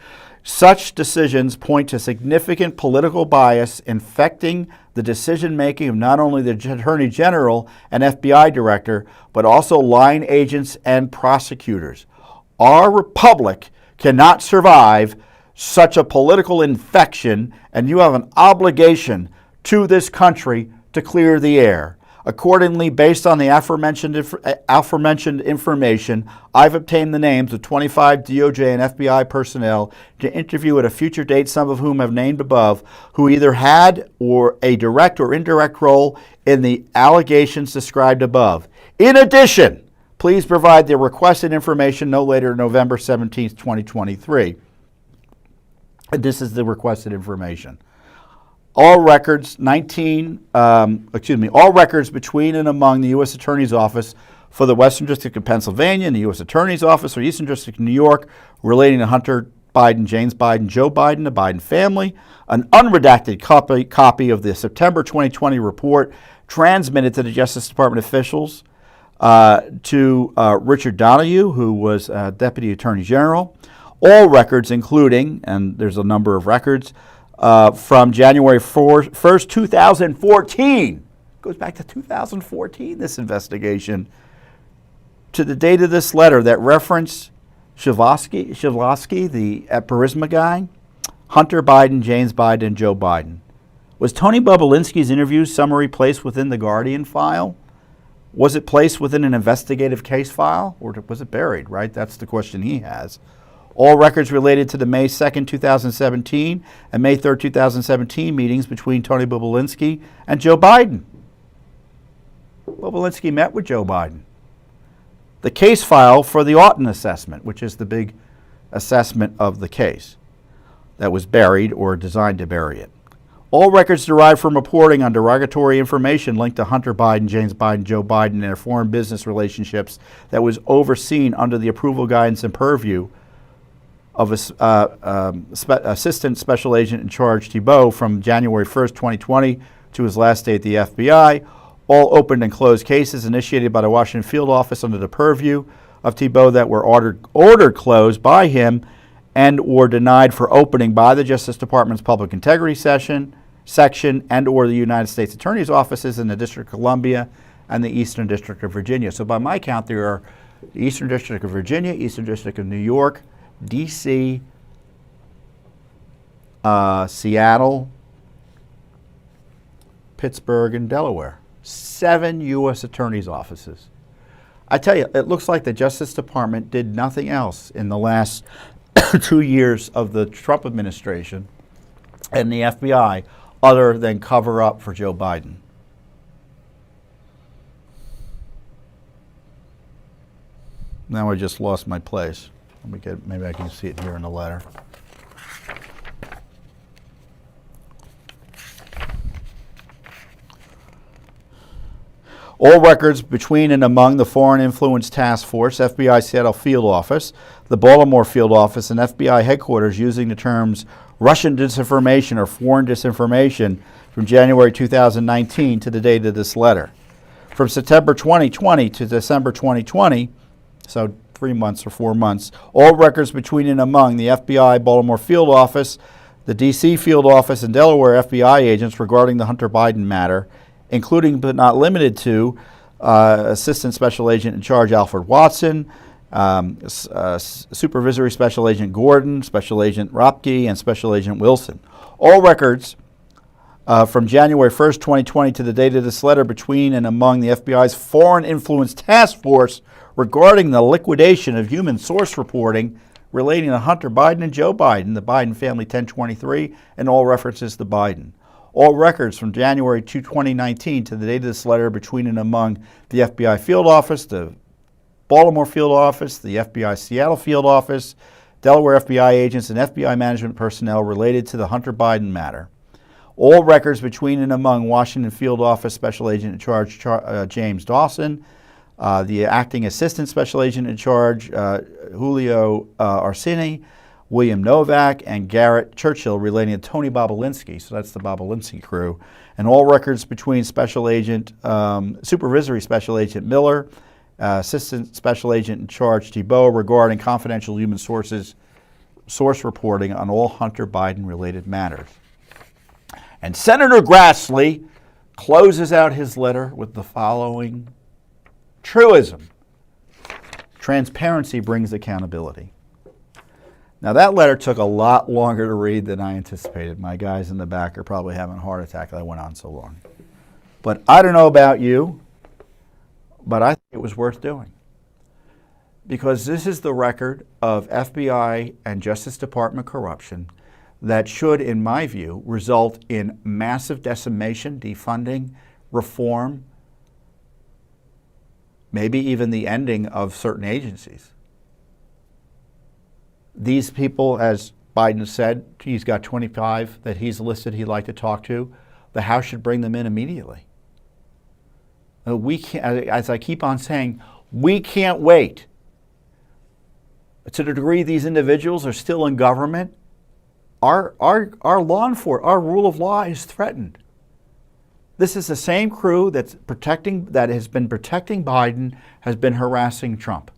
Such decisions point to significant political bias infecting the decision-making of not only the Attorney General and FBI Director, but also line agents and prosecutors. Our republic cannot survive such a political infection, and you have an obligation to this country to clear the air. Accordingly, based on the aforementioned information, I've obtained the names of 25 DOJ and FBI personnel to interview at a future date, some of whom have named above, who either had or a direct or indirect role in the allegations described above. In addition, please provide the requested information no later than November 17, 2023. And this is the requested information. All records between and among the U.S. Attorney's Office for the Western District of Pennsylvania and the U.S. Attorney's Office for Eastern District of New York relating to Hunter Biden, James Biden, Joe Biden, the Biden family, an unredacted copy of the September 2020 report transmitted to the Justice Department officials, to Richard Donahue, who was Deputy Attorney General, all records including, and there's a number of records, from January 1st, 2014, goes back to 2014, this investigation, to the date of this letter that referenced Shavlosky, the Burisma guy, Hunter Biden, James Biden, and Joe Biden. Was Tony Bobulinski's interview summary placed within the Guardian file? Was it placed within an investigative case file, or was it buried, right? That's the question he has. All records related to the May 2nd, 2017 and May 3rd, 2017 meetings between Tony Bobulinski and Joe Biden. Bobulinski met with Joe Biden. The case file for the Auten assessment, which is the big assessment of the case. that was buried or designed to bury it. All records derived from reporting on derogatory information linked to Hunter Biden, James Biden, Joe Biden, and their foreign business relationships that was overseen under the approval, guidance, and purview of Assistant Special Agent in Charge Thibault from January 1st, 2020 to his last day at the FBI. All opened and closed cases initiated by the Washington field office under the purview of Thibault that were ordered closed by him and or denied for opening by the Justice Department's Public Integrity section and or the United States Attorney's offices in the District of Columbia and the Eastern District of Virginia. So by my count, there are the Eastern District of Virginia, Eastern District of New York, D.C., Seattle, Pittsburgh, and Delaware. 7 U.S. Attorney's offices. I tell you, it looks like the Justice Department did nothing else in the last 2 years of the Trump administration and the FBI other than cover up for Joe Biden. Now I just lost my place. Maybe I can see it here in the letter. All records between and among the Foreign Influence Task Force, FBI Seattle Field Office, the Baltimore Field Office, and FBI headquarters using the terms Russian disinformation or foreign disinformation from January 2019 to the date of this letter. From September 2020 to December 2020, so 3 months or 4 months, all records between and among the FBI Baltimore Field Office, the D.C. Field Office, and Delaware FBI agents regarding the Hunter Biden matter, including but not limited to Assistant Special Agent in Charge Alfred Watson, Supervisory Special Agent Gordon, Special Agent Ropke, and Special Agent Wilson. All records from January 1st, 2020 to the date of this letter between and among the FBI's Foreign Influence Task Force regarding the liquidation of human source reporting relating to Hunter Biden and Joe Biden, the Biden family 1023, and all references to Biden. All records from January 2, 2019 to the date of this letter between and among the FBI Field Office, the Baltimore Field Office, the FBI Seattle Field Office, Delaware FBI agents, and FBI management personnel related to the Hunter Biden matter. All records between and among Washington Field Office Special Agent in Charge James Dawson, the Acting Assistant Special Agent in Charge Julio Arsini, William Novak, and Garrett Churchill relating to Tony Bobolinsky, so that's the Bobolinsky crew, and all records between Special Agent, Supervisory Special Agent Miller, Assistant Special Agent in Charge Thibault regarding confidential human source reporting on all Hunter Biden related matters. And Senator Grassley closes out his letter with the following truism: transparency brings accountability. Now that letter took a lot longer to read than I anticipated. My guys in the back are probably having a heart attack that I went on so long. But I don't know about you, but I think it was worth doing. Because this is the record of FBI and Justice Department corruption that should, in my view, result in massive decimation, defunding, reform, maybe even the ending of certain agencies. These people, as Biden said, he's got 25 that he's listed he'd like to talk to. The House should bring them in immediately. We can't, as I keep on saying, we can't wait. To the degree these individuals are still in government, our law enforcement, our rule of law is threatened. This is the same crew that has been protecting Biden, has been harassing Trump.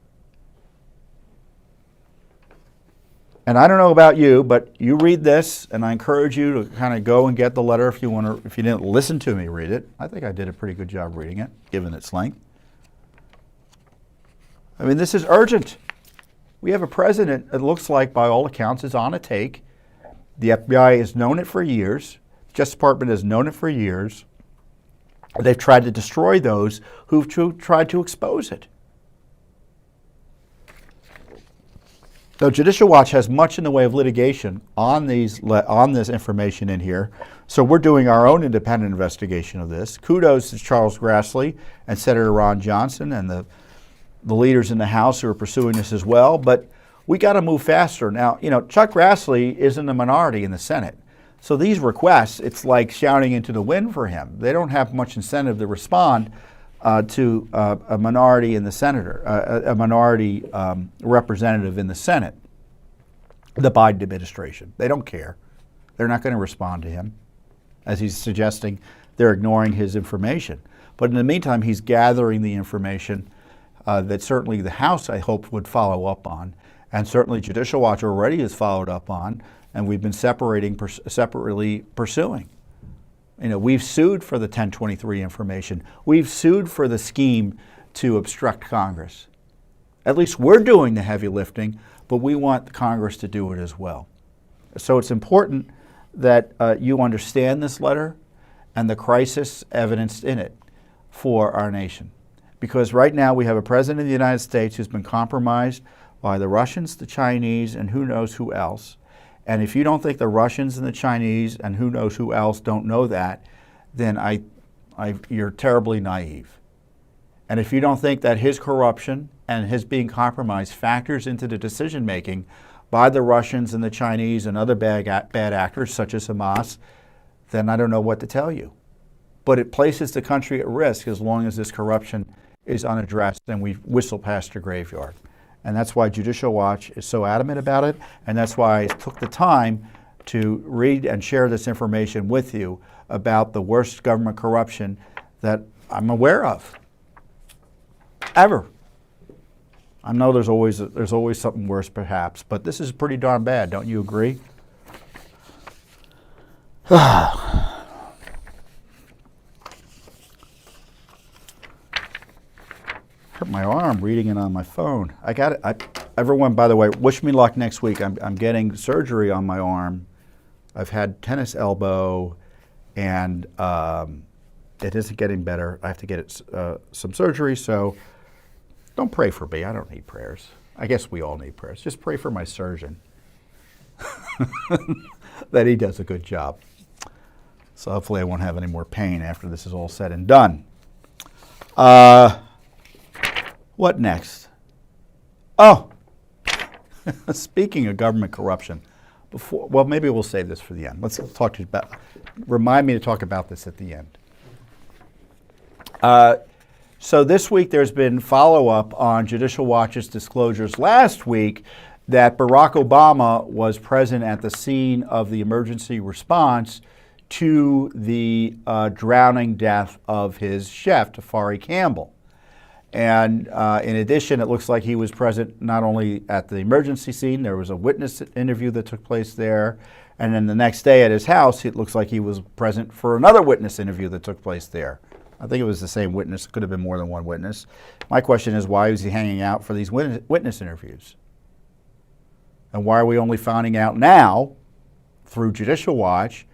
And I don't know about you, but you read this, and I encourage you to kind of go and get the letter if you want to. If you didn't listen to me read it, I think I did a pretty good job reading it, given its length. I mean, this is urgent. We have a president that looks like, by all accounts, is on a take. The FBI has known it for years. The Justice Department has known it for years. They've tried to destroy those who've tried to expose it. So Judicial Watch has much in the way of litigation on this information in here. So we're doing our own independent investigation of this. Kudos to Charles Grassley and Senator Ron Johnson and the leaders in the House who are pursuing this as well. But we got to move faster. Now, Chuck Grassley is in the minority in the Senate. So these requests, it's like shouting into the wind for him. They don't have much incentive to respond to a minority in the senator, a minority representative in the Senate, the Biden administration. They don't care. They're not going to respond to him, as he's suggesting they're ignoring his information. But in the meantime, he's gathering the information that certainly the House, I hope, would follow up on, and certainly Judicial Watch already has followed up on, and we've been separately pursuing. We've sued for the 1023 information. We've sued for the scheme to obstruct Congress. At least we're doing the heavy lifting, but we want Congress to do it as well. So it's important that you understand this letter and the crisis evidenced in it for our nation. Because right now we have a president of the United States who's been compromised by the Russians, the Chinese, and who knows who else. And if you don't think the Russians and the Chinese and who knows who else don't know that, then you're terribly naive. And if you don't think that his corruption and his being compromised factors into the decision making by the Russians and the Chinese and other bad actors such as Hamas, then I don't know what to tell you. But it places the country at risk as long as this corruption is unaddressed and we whistle past the graveyard. And that's why Judicial Watch is so adamant about it, and that's why I took the time to read and share this information with you about the worst government corruption that I'm aware of, ever. I know there's always something worse, perhaps, but this is pretty darn bad. Don't you agree? Hurt my arm reading it on my phone. I got it. Everyone, by the way, wish me luck next week. I'm getting surgery on my arm. I've had tennis elbow, and it isn't getting better. I have to get some surgery, so don't pray for me. I don't need prayers. I guess we all need prayers. Just pray for my surgeon that he does a good job. So hopefully I won't have any more pain after this is all said and done. What next? Oh, speaking of government corruption, maybe we'll save this for the end. Let's talk to you about. Remind me to talk about this at the end. So this week there's been follow-up on Judicial Watch's disclosures last week that Barack Obama was present at the scene of the emergency response to the drowning death of his chef, Tafari Campbell. And in addition, it looks like he was present not only at the emergency scene, there was a witness interview that took place there, and then the next day at his house, it looks like he was present for another witness interview that took place there. I think it was the same witness. It could have been more than one witness. My question is, why was he hanging out for these witness interviews? And why are we only finding out now, through Judicial Watch,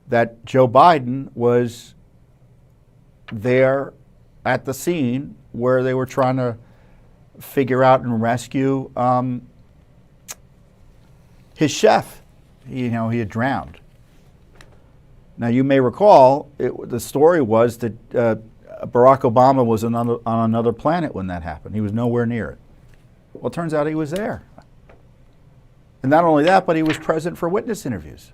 that Joe Biden was there at the scene where they were trying to figure out and rescue his chef? He had drowned. Now, you may recall, the story was that Barack Obama was on another planet when that happened. He was nowhere near it. Well, it turns out he was there. And not only that, but he was present for witness interviews.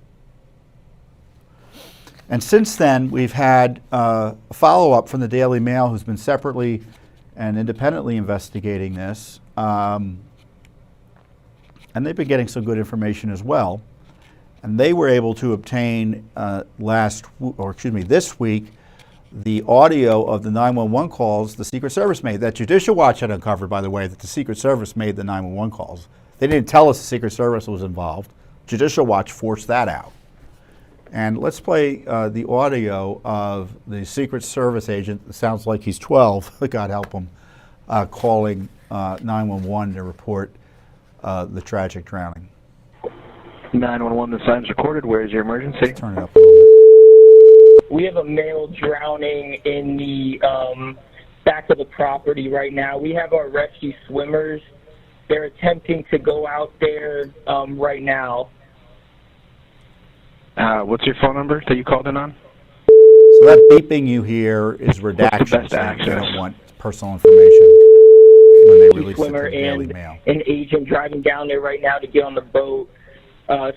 And since then, we've had a follow-up from the Daily Mail, who's been separately and independently investigating this. And they've been getting some good information as well. And they were able to obtain this week, the audio of the 911 calls the Secret Service made, that Judicial Watch had uncovered, by the way, that the Secret Service made the 911 calls. They didn't tell us the Secret Service was involved. Judicial Watch forced that out. And let's play the audio of the Secret Service agent. It sounds like he's 12, God help him, calling 911 to report the tragic drowning. 911, the sign's recorded. Where is your emergency? Turn it up a little bit. We have a male drowning in the back of the property right now. We have our rescue swimmers. They're attempting to go out there right now. What's your phone number that you called in on? So that beeping you hear is redaction. What's the best so access? you don't want personal information. when they rescue released it to swimmer the Daily and Mail. an agent driving down there right now to get on the boat.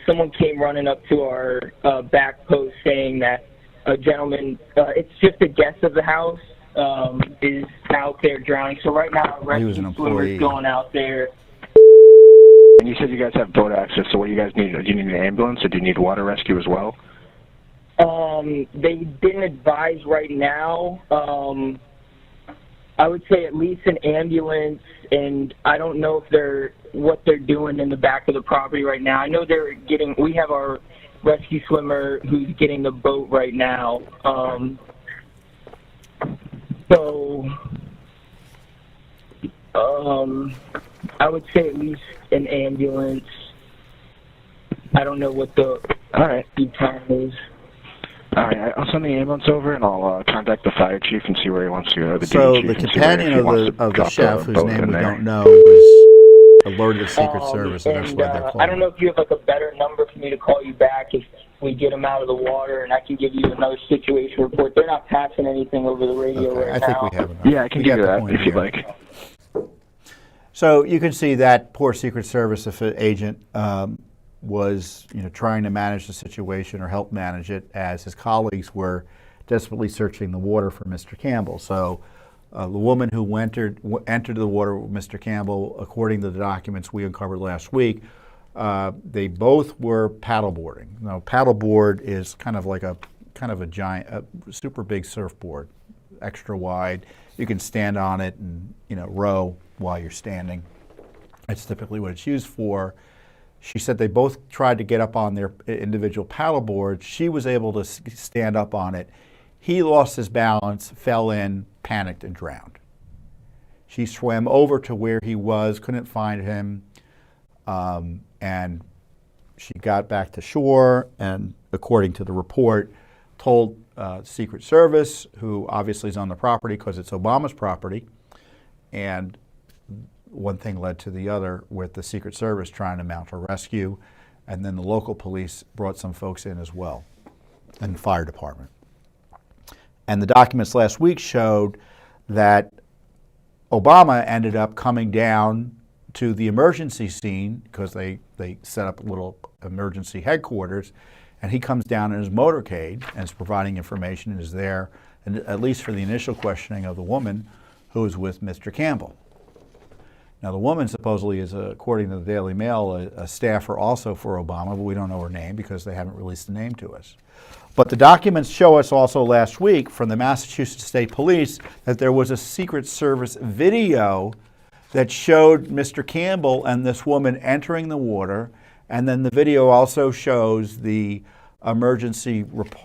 Someone came running up to our back post saying that a gentleman, it's just a guest of the house, is out there drowning. So right now, a He was an rescue swimmer employee. is going out there. And you said you guys have boat access, so what do you guys need? Do you need an ambulance, or do you need water rescue as well? They didn't advise right now. I would say at least an ambulance, and I don't know if what they're doing in the back of the property right now. I know we have our rescue swimmer who's getting the boat right now. I would say at least an ambulance. I don't know what the lead time is. All right, I'll send the ambulance over, and I'll contact the fire chief and see where he wants to go. So DD the chief, and see companion where he of wants to the drop chef, the whose boat name in we there. don't know, was alerted the Secret Service, and that's why they're calling. I don't know if you have like a better number for me to call you back if we get them out of the water, and I can give you another situation report. They're not passing anything over the radio right now. I think we have enough. Yeah, I can We give got you the that point if you'd here. like. So you can see that poor Secret Service agent was, trying to manage the situation or help manage it as his colleagues were desperately searching the water for Mr. Campbell. So the woman who entered the water with Mr. Campbell, according to the documents we uncovered last week, they both were paddleboarding. Now, paddleboard is kind of a giant, super big surfboard, extra wide. You can stand on it and row while you're standing. That's typically what it's used for. She said they both tried to get up on their individual paddleboards. She was able to stand up on it. He lost his balance, fell in, panicked, and drowned. She swam over to where he was, couldn't find him, and she got back to shore and, according to the report, told Secret Service, who obviously is on the property because it's Obama's property, and one thing led to the other with the Secret Service trying to mount a rescue, and then the local police brought some folks in as well, and the fire department. And the documents last week showed that Obama ended up coming down to the emergency scene because they set up a little emergency headquarters, and he comes down in his motorcade and is providing information and is there, and at least for the initial questioning of the woman who was with Mr. Campbell. Now, the woman supposedly is, according to the Daily Mail, a staffer also for Obama, but we don't know her name because they haven't released the name to us. But the documents show us also last week from the Massachusetts State Police that there was a Secret Service video that showed Mr. Campbell and this woman entering the water, and then the video also shows the emergency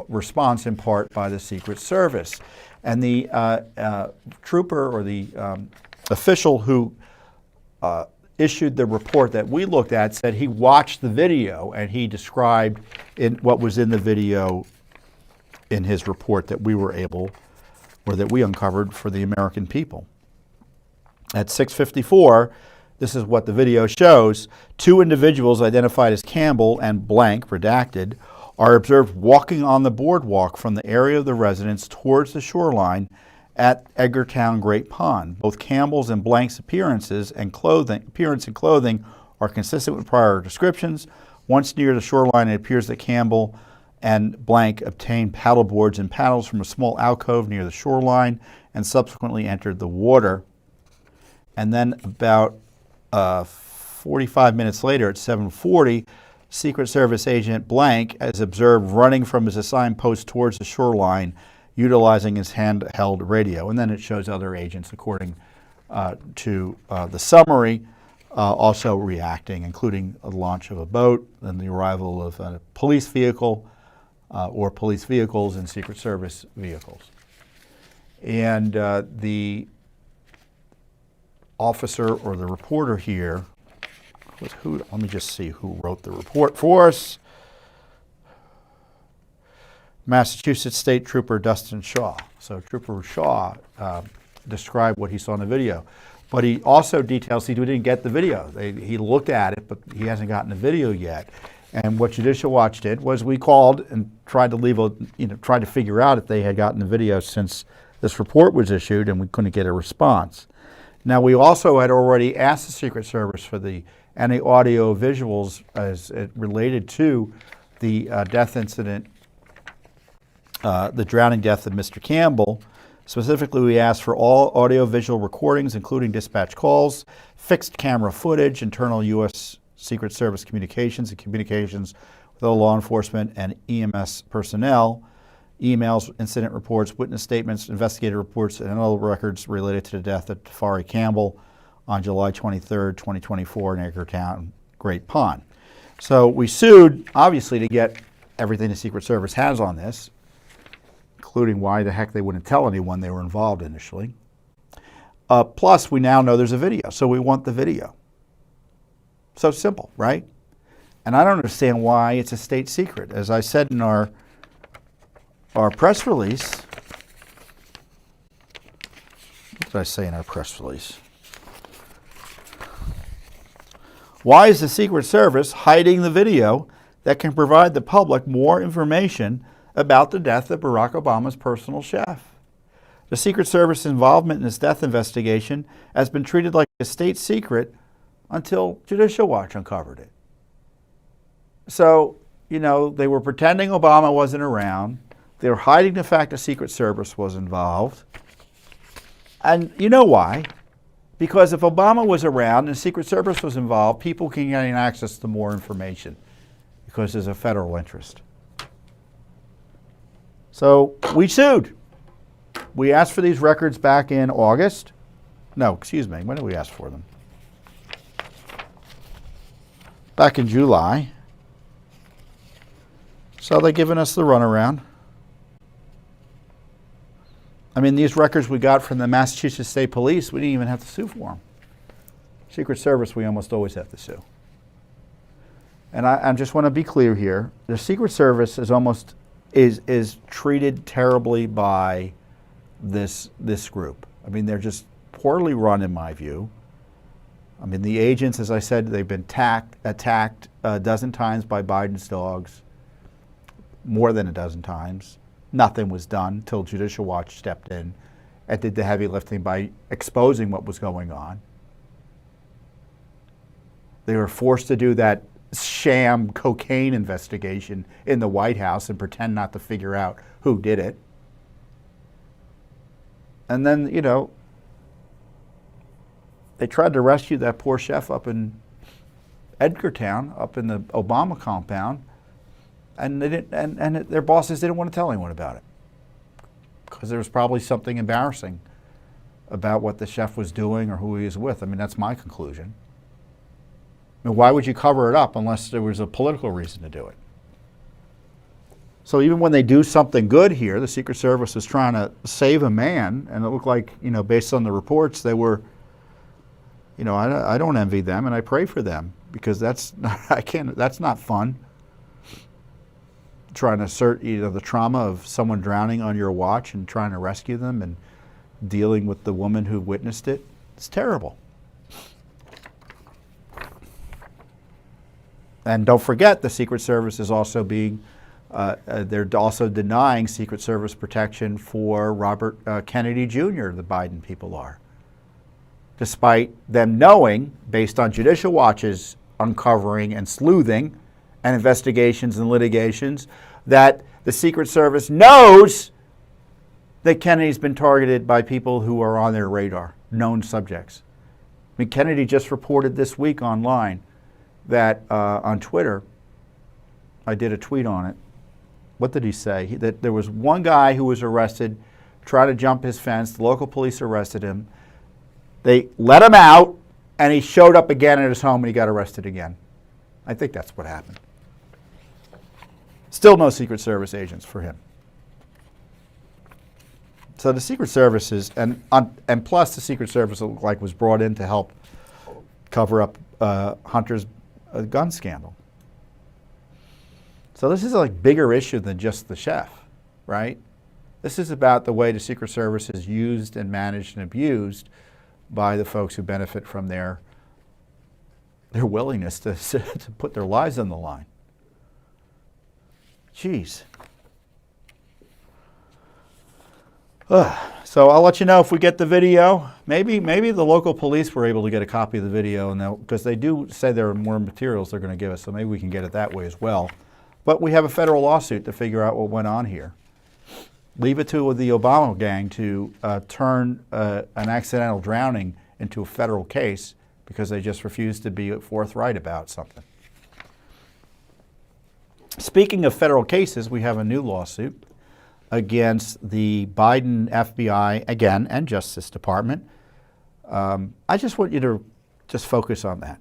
response in part by the Secret Service. And the trooper or the official who issued the report that we looked at said he watched the video and he described what was in the video in his report that we were able, or that we uncovered for the American people. At 6:54, this is what the video shows. Two individuals identified as Campbell and blank, redacted, are observed walking on the boardwalk from the area of the residence towards the shoreline at Edgartown Great Pond. Both Campbell's and blank's appearance and clothing are consistent with prior descriptions. Once near the shoreline, it appears that Campbell and blank obtained paddleboards and paddles from a small alcove near the shoreline and subsequently entered the water. And then about 45 minutes later at 7:40, Secret Service agent blank is observed running from his assigned post towards the shoreline, utilizing his handheld radio. And then it shows other agents, according to the summary, also reacting, including the launch of a boat and the arrival of a police vehicle or police vehicles and Secret Service vehicles. And the officer or the reporter here was who? Let me just see who wrote the report for us. Massachusetts State Trooper Dustin Shaw. So Trooper Shaw described what he saw in the video. But he also details he didn't get the video. He looked at it, but he hasn't gotten the video yet. And what Judicial Watch did was we called and tried to figure out if they had gotten the video since this report was issued, and we couldn't get a response. Now, we also had already asked the Secret Service for any audio visuals as it related to the death incident, the drowning death of Mr. Campbell. Specifically, we asked for all audio-visual recordings, including dispatch calls, fixed camera footage, internal U.S. Secret Service communications, and communications with all law enforcement and EMS personnel, emails, incident reports, witness statements, investigative reports, and other records related to the death of Tafari Campbell on July 23rd, 2024 in Edgartown, Great Pond. So we sued, obviously, to get everything the Secret Service has on this, including why the heck they wouldn't tell anyone they were involved initially. Plus, we now know there's a video, so we want the video. So simple, right? And I don't understand why it's a state secret. As I said in our press release, what did I say in our press release? Why is the Secret Service hiding the video that can provide the public more information about the death of Barack Obama's personal chef? The Secret Service involvement in this death investigation has been treated like a state secret until Judicial Watch uncovered it. So, you know, they were pretending Obama wasn't around. They were hiding the fact the Secret Service was involved. And you know why? Because if Obama was around and the Secret Service was involved, people can gain access to more information because there's a federal interest. So we sued. We asked for these records back in August. No, excuse me. When did we ask for them? Back in July. So they're giving us the runaround. I mean, these records we got from the Massachusetts State Police, we didn't even have to sue for them. Secret Service, we almost always have to sue. And I just want to be clear here. The Secret Service is treated terribly by this group. I mean, they're just poorly run in my view. I mean, the agents, as I said, they've been attacked a dozen times by Biden's dogs, more than a dozen times. Nothing was done until Judicial Watch stepped in and did the heavy lifting by exposing what was going on. They were forced to do that sham cocaine investigation in the White House and pretend not to figure out who did it. And then, you know, they tried to rescue that poor chef up in Edgartown, up in the Obama compound, and they didn't, and their bosses didn't want to tell anyone about it because there was probably something embarrassing about what the chef was doing or who he was with. I mean, that's my conclusion. I mean, why would you cover it up unless there was a political reason to do it? So even when they do something good here, the Secret Service is trying to save a man, and it looked like, you know, based on the reports, they were, you know, I don't envy them, and I pray for them because that's not fun. Trying to assert, you know, the trauma of someone drowning on your watch and trying to rescue them and dealing with the woman who witnessed it. It's terrible. And don't forget, the Secret Service is also they're also denying Secret Service protection for Robert Kennedy Jr., the Biden people are. Despite them knowing, based on Judicial Watch's uncovering and sleuthing and investigations and litigations, that the Secret Service knows that Kennedy's been targeted by people who are on their radar, known subjects. I mean, Kennedy just reported this week online that on Twitter, I did a tweet on it. What did he say? That there was one guy who was arrested, tried to jump his fence. The local police arrested him. They let him out, and he showed up again at his home, and he got arrested again. I think that's what happened. Still no Secret Service agents for him. So the Secret Service is, and plus the Secret Service looked like was brought in to help cover up Hunter's gun scandal. So this is a bigger issue than just the chef, right? This is about the way the Secret Service is used and managed and abused by the folks who benefit from their willingness to put their lives on the line. Jeez. So I'll let you know if we get the video. Maybe the local police were able to get a copy of the video, and because they do say there are more materials they're going to give us, so maybe we can get it that way as well. But we have a federal lawsuit to figure out what went on here. Leave it to the Obama gang to turn an accidental drowning into a federal case because they just refused to be forthright about something. Speaking of federal cases, we have a new lawsuit against the Biden FBI, again, and Justice Department. I just want you to just focus on that.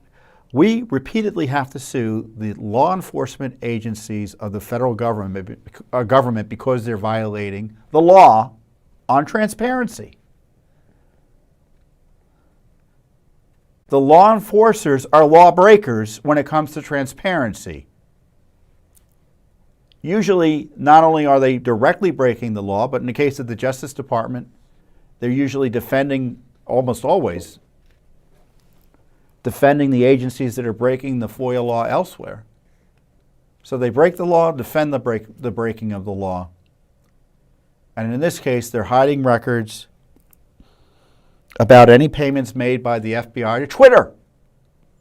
We repeatedly have to sue the law enforcement agencies of the federal government because they're violating the law on transparency. The law enforcers are lawbreakers when it comes to transparency. Usually, not only are they directly breaking the law, but in the case of the Justice Department, they're usually defending, almost always, defending the agencies that are breaking the FOIA law elsewhere. So they break the law, defend the breaking of the law. And in this case, they're hiding records about any payments made by the FBI to Twitter.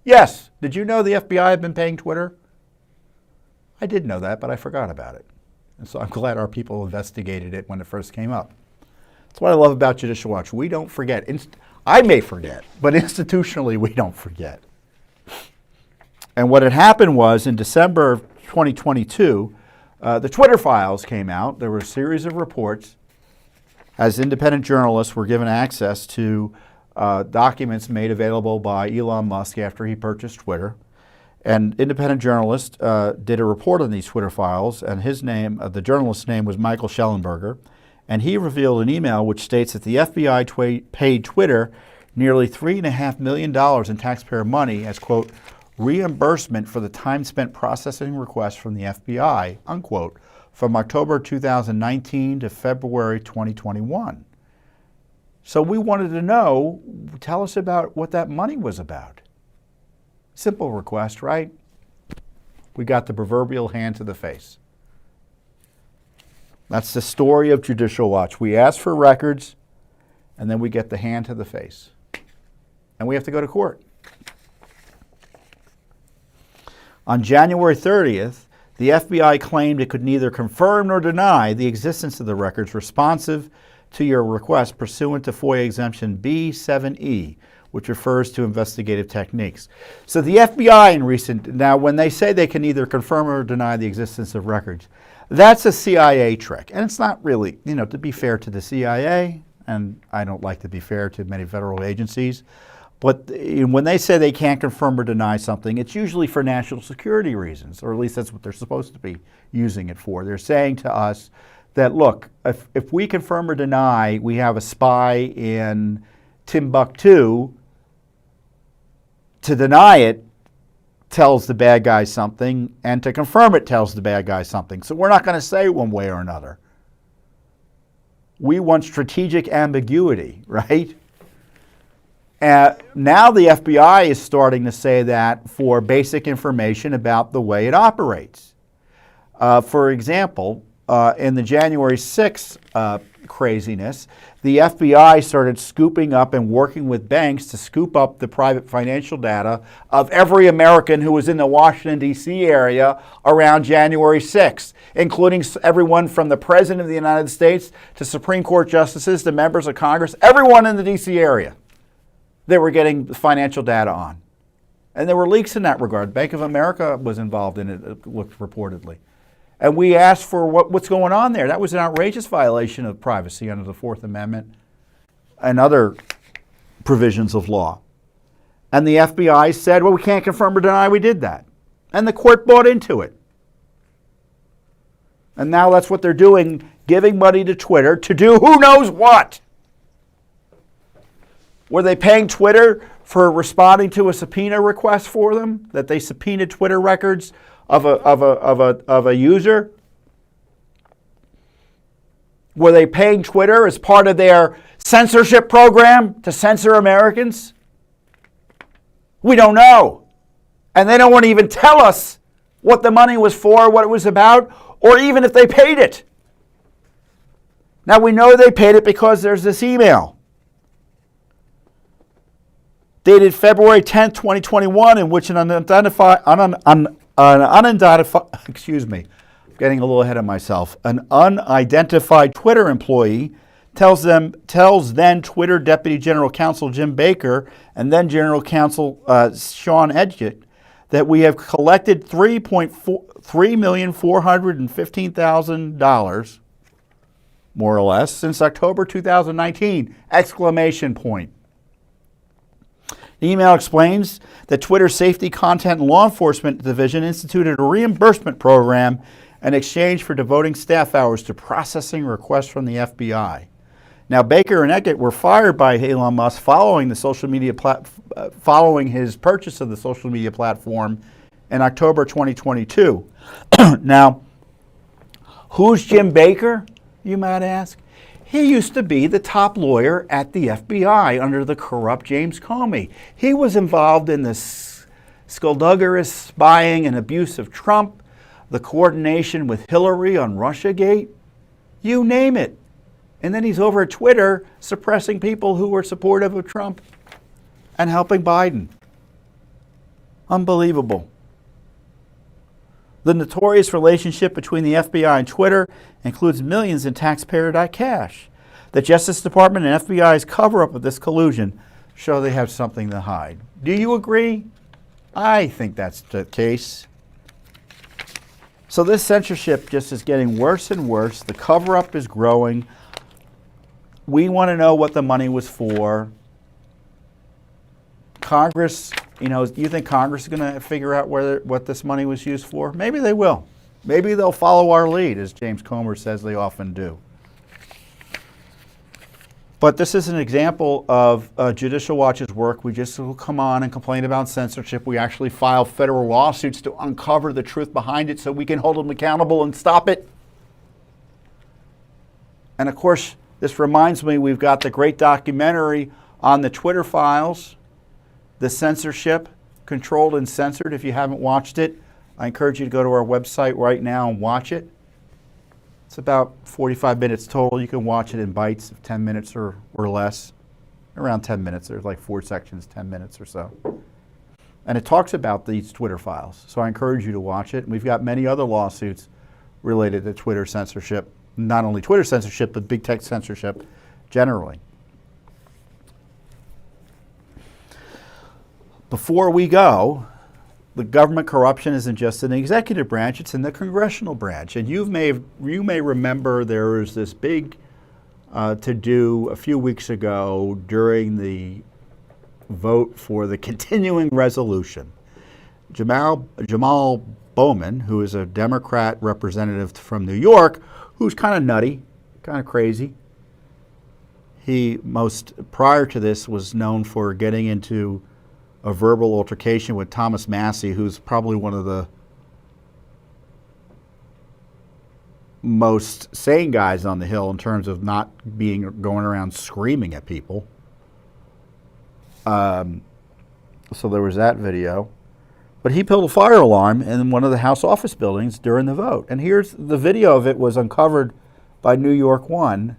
Yes, did you know the FBI had been paying Twitter? I did know that, but I forgot about it. And so I'm glad our people investigated it when it first came up. That's what I love about Judicial Watch. We don't forget. I may forget, but institutionally we don't forget. And what had happened was in December of 2022, the Twitter files came out. There were a series of reports as independent journalists were given access to documents made available by Elon Musk after he purchased Twitter. And independent journalist did a report on these Twitter files, and his name, the journalist's name was Michael Schellenberger, and he revealed an email which states that the FBI paid Twitter nearly $3.5 million in taxpayer money as, quote, reimbursement for the time spent processing requests from the FBI, unquote, from October 2019 to February 2021. So we wanted to know, tell us about what that money was about. Simple request, right? We got the proverbial hand to the face. That's the story of Judicial Watch. We ask for records, and then we get the hand to the face. And we have to go to court. On January 30th, the FBI claimed it could neither confirm nor deny the existence of the records responsive to your request pursuant to FOIA Exemption B7E, which refers to investigative techniques. So the FBI now when they say they can either confirm or deny the existence of records, that's a CIA trick. And it's not really, to be fair to the CIA, and I don't like to be fair to many federal agencies, but when they say they can't confirm or deny something, it's usually for national security reasons, or at least that's what they're supposed to be using it for. They're saying to us that, look, if we confirm or deny we have a spy in Timbuktu, to deny it tells the bad guy something, and to confirm it tells the bad guy something. So we're not going to say one way or another. We want strategic ambiguity, right? Now the FBI is starting to say that for basic information about the way it operates. For example, in the January 6th craziness, the FBI started scooping up and working with banks to scoop up the private financial data of every American who was in the Washington, D.C. area around January 6th, including everyone from the President of the United States to Supreme Court justices to members of Congress, everyone in the D.C. area they were getting financial data on. And there were leaks in that regard. Bank of America was involved in it, looked reportedly. And we asked for what's going on there. That was an outrageous violation of privacy under the Fourth Amendment and other provisions of law. And the FBI said, well, we can't confirm or deny we did that. And the court bought into it. And now that's what they're doing, giving money to Twitter to do who knows what. Were they paying Twitter for responding to a subpoena request for them? That they subpoenaed Twitter records of a user? Were they paying Twitter as part of their censorship program to censor Americans? We don't know. And they don't want to even tell us what the money was for, what it was about, or even if they paid it. Now we know they paid it because there's this email dated February 10th, 2021, in which an unidentified, excuse me, I'm getting a little ahead of myself, an unidentified Twitter employee tells then Twitter Deputy General Counsel Jim Baker and then General Counsel Sean Edgett that we have collected $3,415,000, more or less, since October 2019, exclamation point. The email explains that Twitter's Safety, Content, and Law Enforcement Division instituted a reimbursement program in exchange for devoting staff hours to processing requests from the FBI. Now, Baker and Edgett were fired by Elon Musk following his purchase of the social media platform in October 2022. Now, who's Jim Baker, you might ask? He used to be the top lawyer at the FBI under the corrupt James Comey. He was involved in the skullduggerous spying and abuse of Trump, the coordination with Hillary on Russiagate, you name it. And then he's over at Twitter suppressing people who were supportive of Trump and helping Biden. Unbelievable. The notorious relationship between the FBI and Twitter includes millions in taxpayer cash. The Justice Department and FBI's cover-up of this collusion show they have something to hide. Do you agree? I think that's the case. So this censorship just is getting worse and worse. The cover-up is growing. We want to know what the money was for. Congress, you think Congress is going to figure out what this money was used for? Maybe they will. Maybe they'll follow our lead, as James Comer says they often do. But this is an example of Judicial Watch's work. We just will come on and complain about censorship. We actually file federal lawsuits to uncover the truth behind it so we can hold them accountable and stop it. And of course, this reminds me, we've got the great documentary on the Twitter files, the censorship, Controlled and Censored. If you haven't watched it, I encourage you to go to our website right now and watch it. It's about 45 minutes total. You can watch it in bites of 10 minutes or less. Around 10 minutes. There's like 4 sections, 10 minutes or so. And it talks about these Twitter files. So I encourage you to watch it. And we've got many other lawsuits related to Twitter censorship. Not only Twitter censorship, but big tech censorship generally. Before we go, the government corruption isn't just in the executive branch, it's in the congressional branch. And you may remember there was this big to-do a few weeks ago during the vote for the continuing resolution. Jamal Bowman, who is a Democrat representative from New York, who's kind of nutty, kind of crazy. He prior to this was known for getting into a verbal altercation with Thomas Massie, who's probably one of the most sane guys on the Hill in terms of not going around screaming at people. So there was that video. But he pulled a fire alarm in one of the House office buildings during the vote. And here's the video of it was uncovered by New York One.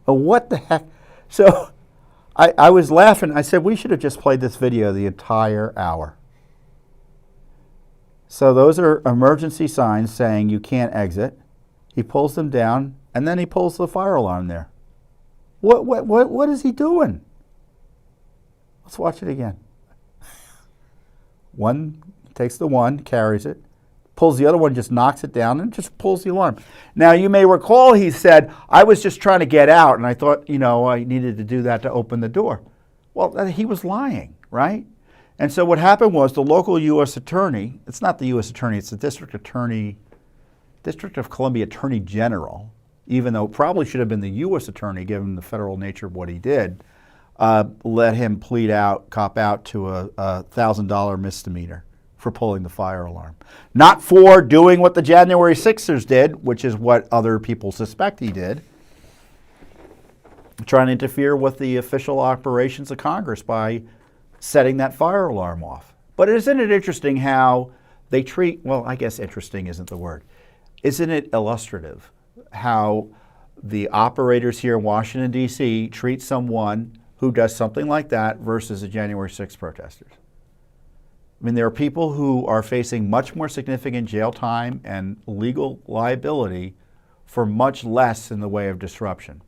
Oh, what the heck? So I was laughing. I said, we should have just played this video the entire hour. So those are emergency signs saying you can't exit. He pulls them down, and then he pulls the fire alarm there. What is he doing? Let's watch it again. One takes the one, carries it, pulls the other one, just knocks it down, and just pulls the alarm. Now, you may recall he said, I was just trying to get out, and I thought, I needed to do that to open the door. Well, he was lying, right? And so what happened was the local U.S. attorney, it's not the U.S. attorney, it's the District of Columbia Attorney General, even though it probably should have been the U.S. attorney given the federal nature of what he did, let him cop out to a $1,000 misdemeanor for pulling the fire alarm. Not for doing what the January 6ers did, which is what other people suspect he did, trying to interfere with the official operations of Congress by setting that fire alarm off. But isn't it interesting how they treat, well, I guess interesting isn't the word. isn't it illustrative how the operators here in Washington, D.C. treat someone who does something like that versus the January 6th protesters? I mean, there are people who are facing much more significant jail time and legal liability for much less in the way of disruption.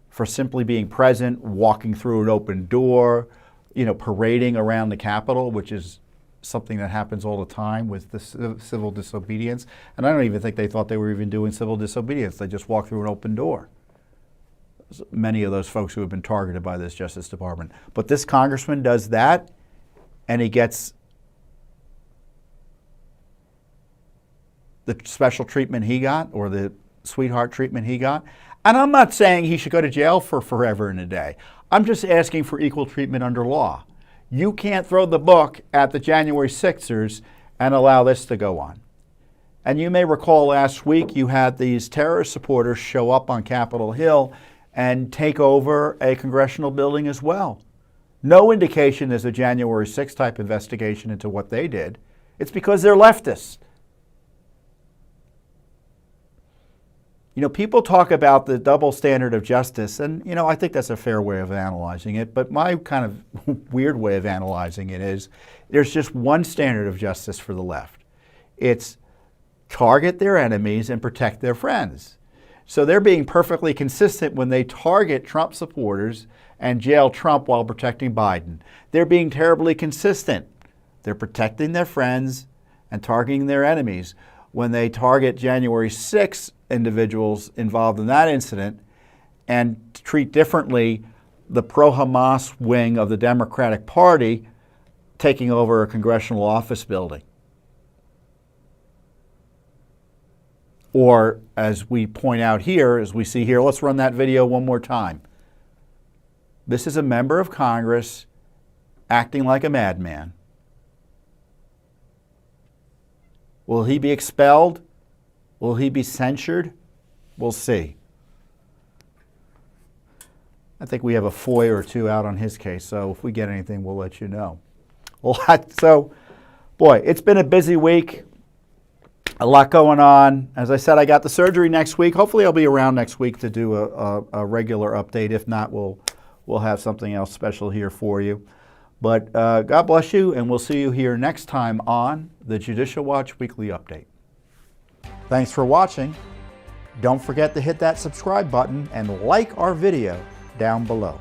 For simply being present, walking through an open door, parading around the Capitol, which is something that happens all the time with the civil disobedience. And I don't even think they thought they were even doing civil disobedience. They just walked through an open door. Many of those folks who have been targeted by this Justice Department. But this congressman does that, and he gets the special treatment he got, or the sweetheart treatment he got. And I'm not saying he should go to jail for forever and a day. I'm just asking for equal treatment under law. You can't throw the book at the January 6ers and allow this to go on. And you may recall last week you had these terrorist supporters show up on Capitol Hill and take over a congressional building as well. No indication there's a January 6th type investigation into what they did. It's because they're leftists. People talk about the double standard of justice, and, I think that's a fair way of analyzing it, but my kind of weird way of analyzing it is there's just one standard of justice for the left. It's target their enemies and protect their friends. So they're being perfectly consistent when they target Trump supporters and jail Trump while protecting Biden. They're being terribly consistent. They're protecting their friends and targeting their enemies when they target January 6th individuals involved in that incident and treat differently the pro-Hamas wing of the Democratic Party taking over a congressional office building. Or, as we point out here, as we see here, let's run that video one more time. This is a member of Congress acting like a madman. Will he be expelled? Will he be censured? We'll see. I think we have a FOIA or two out on his case, so if we get anything, we'll let you know. So, boy, it's been a busy week. A lot going on. As I said, I got the surgery next week. Hopefully I'll be around next week to do a regular update. If not, we'll have something else special here for you. But God bless you, and we'll see you here next time on the Judicial Watch Weekly Update. Thanks for watching. Don't forget to hit that subscribe button and like our video down below.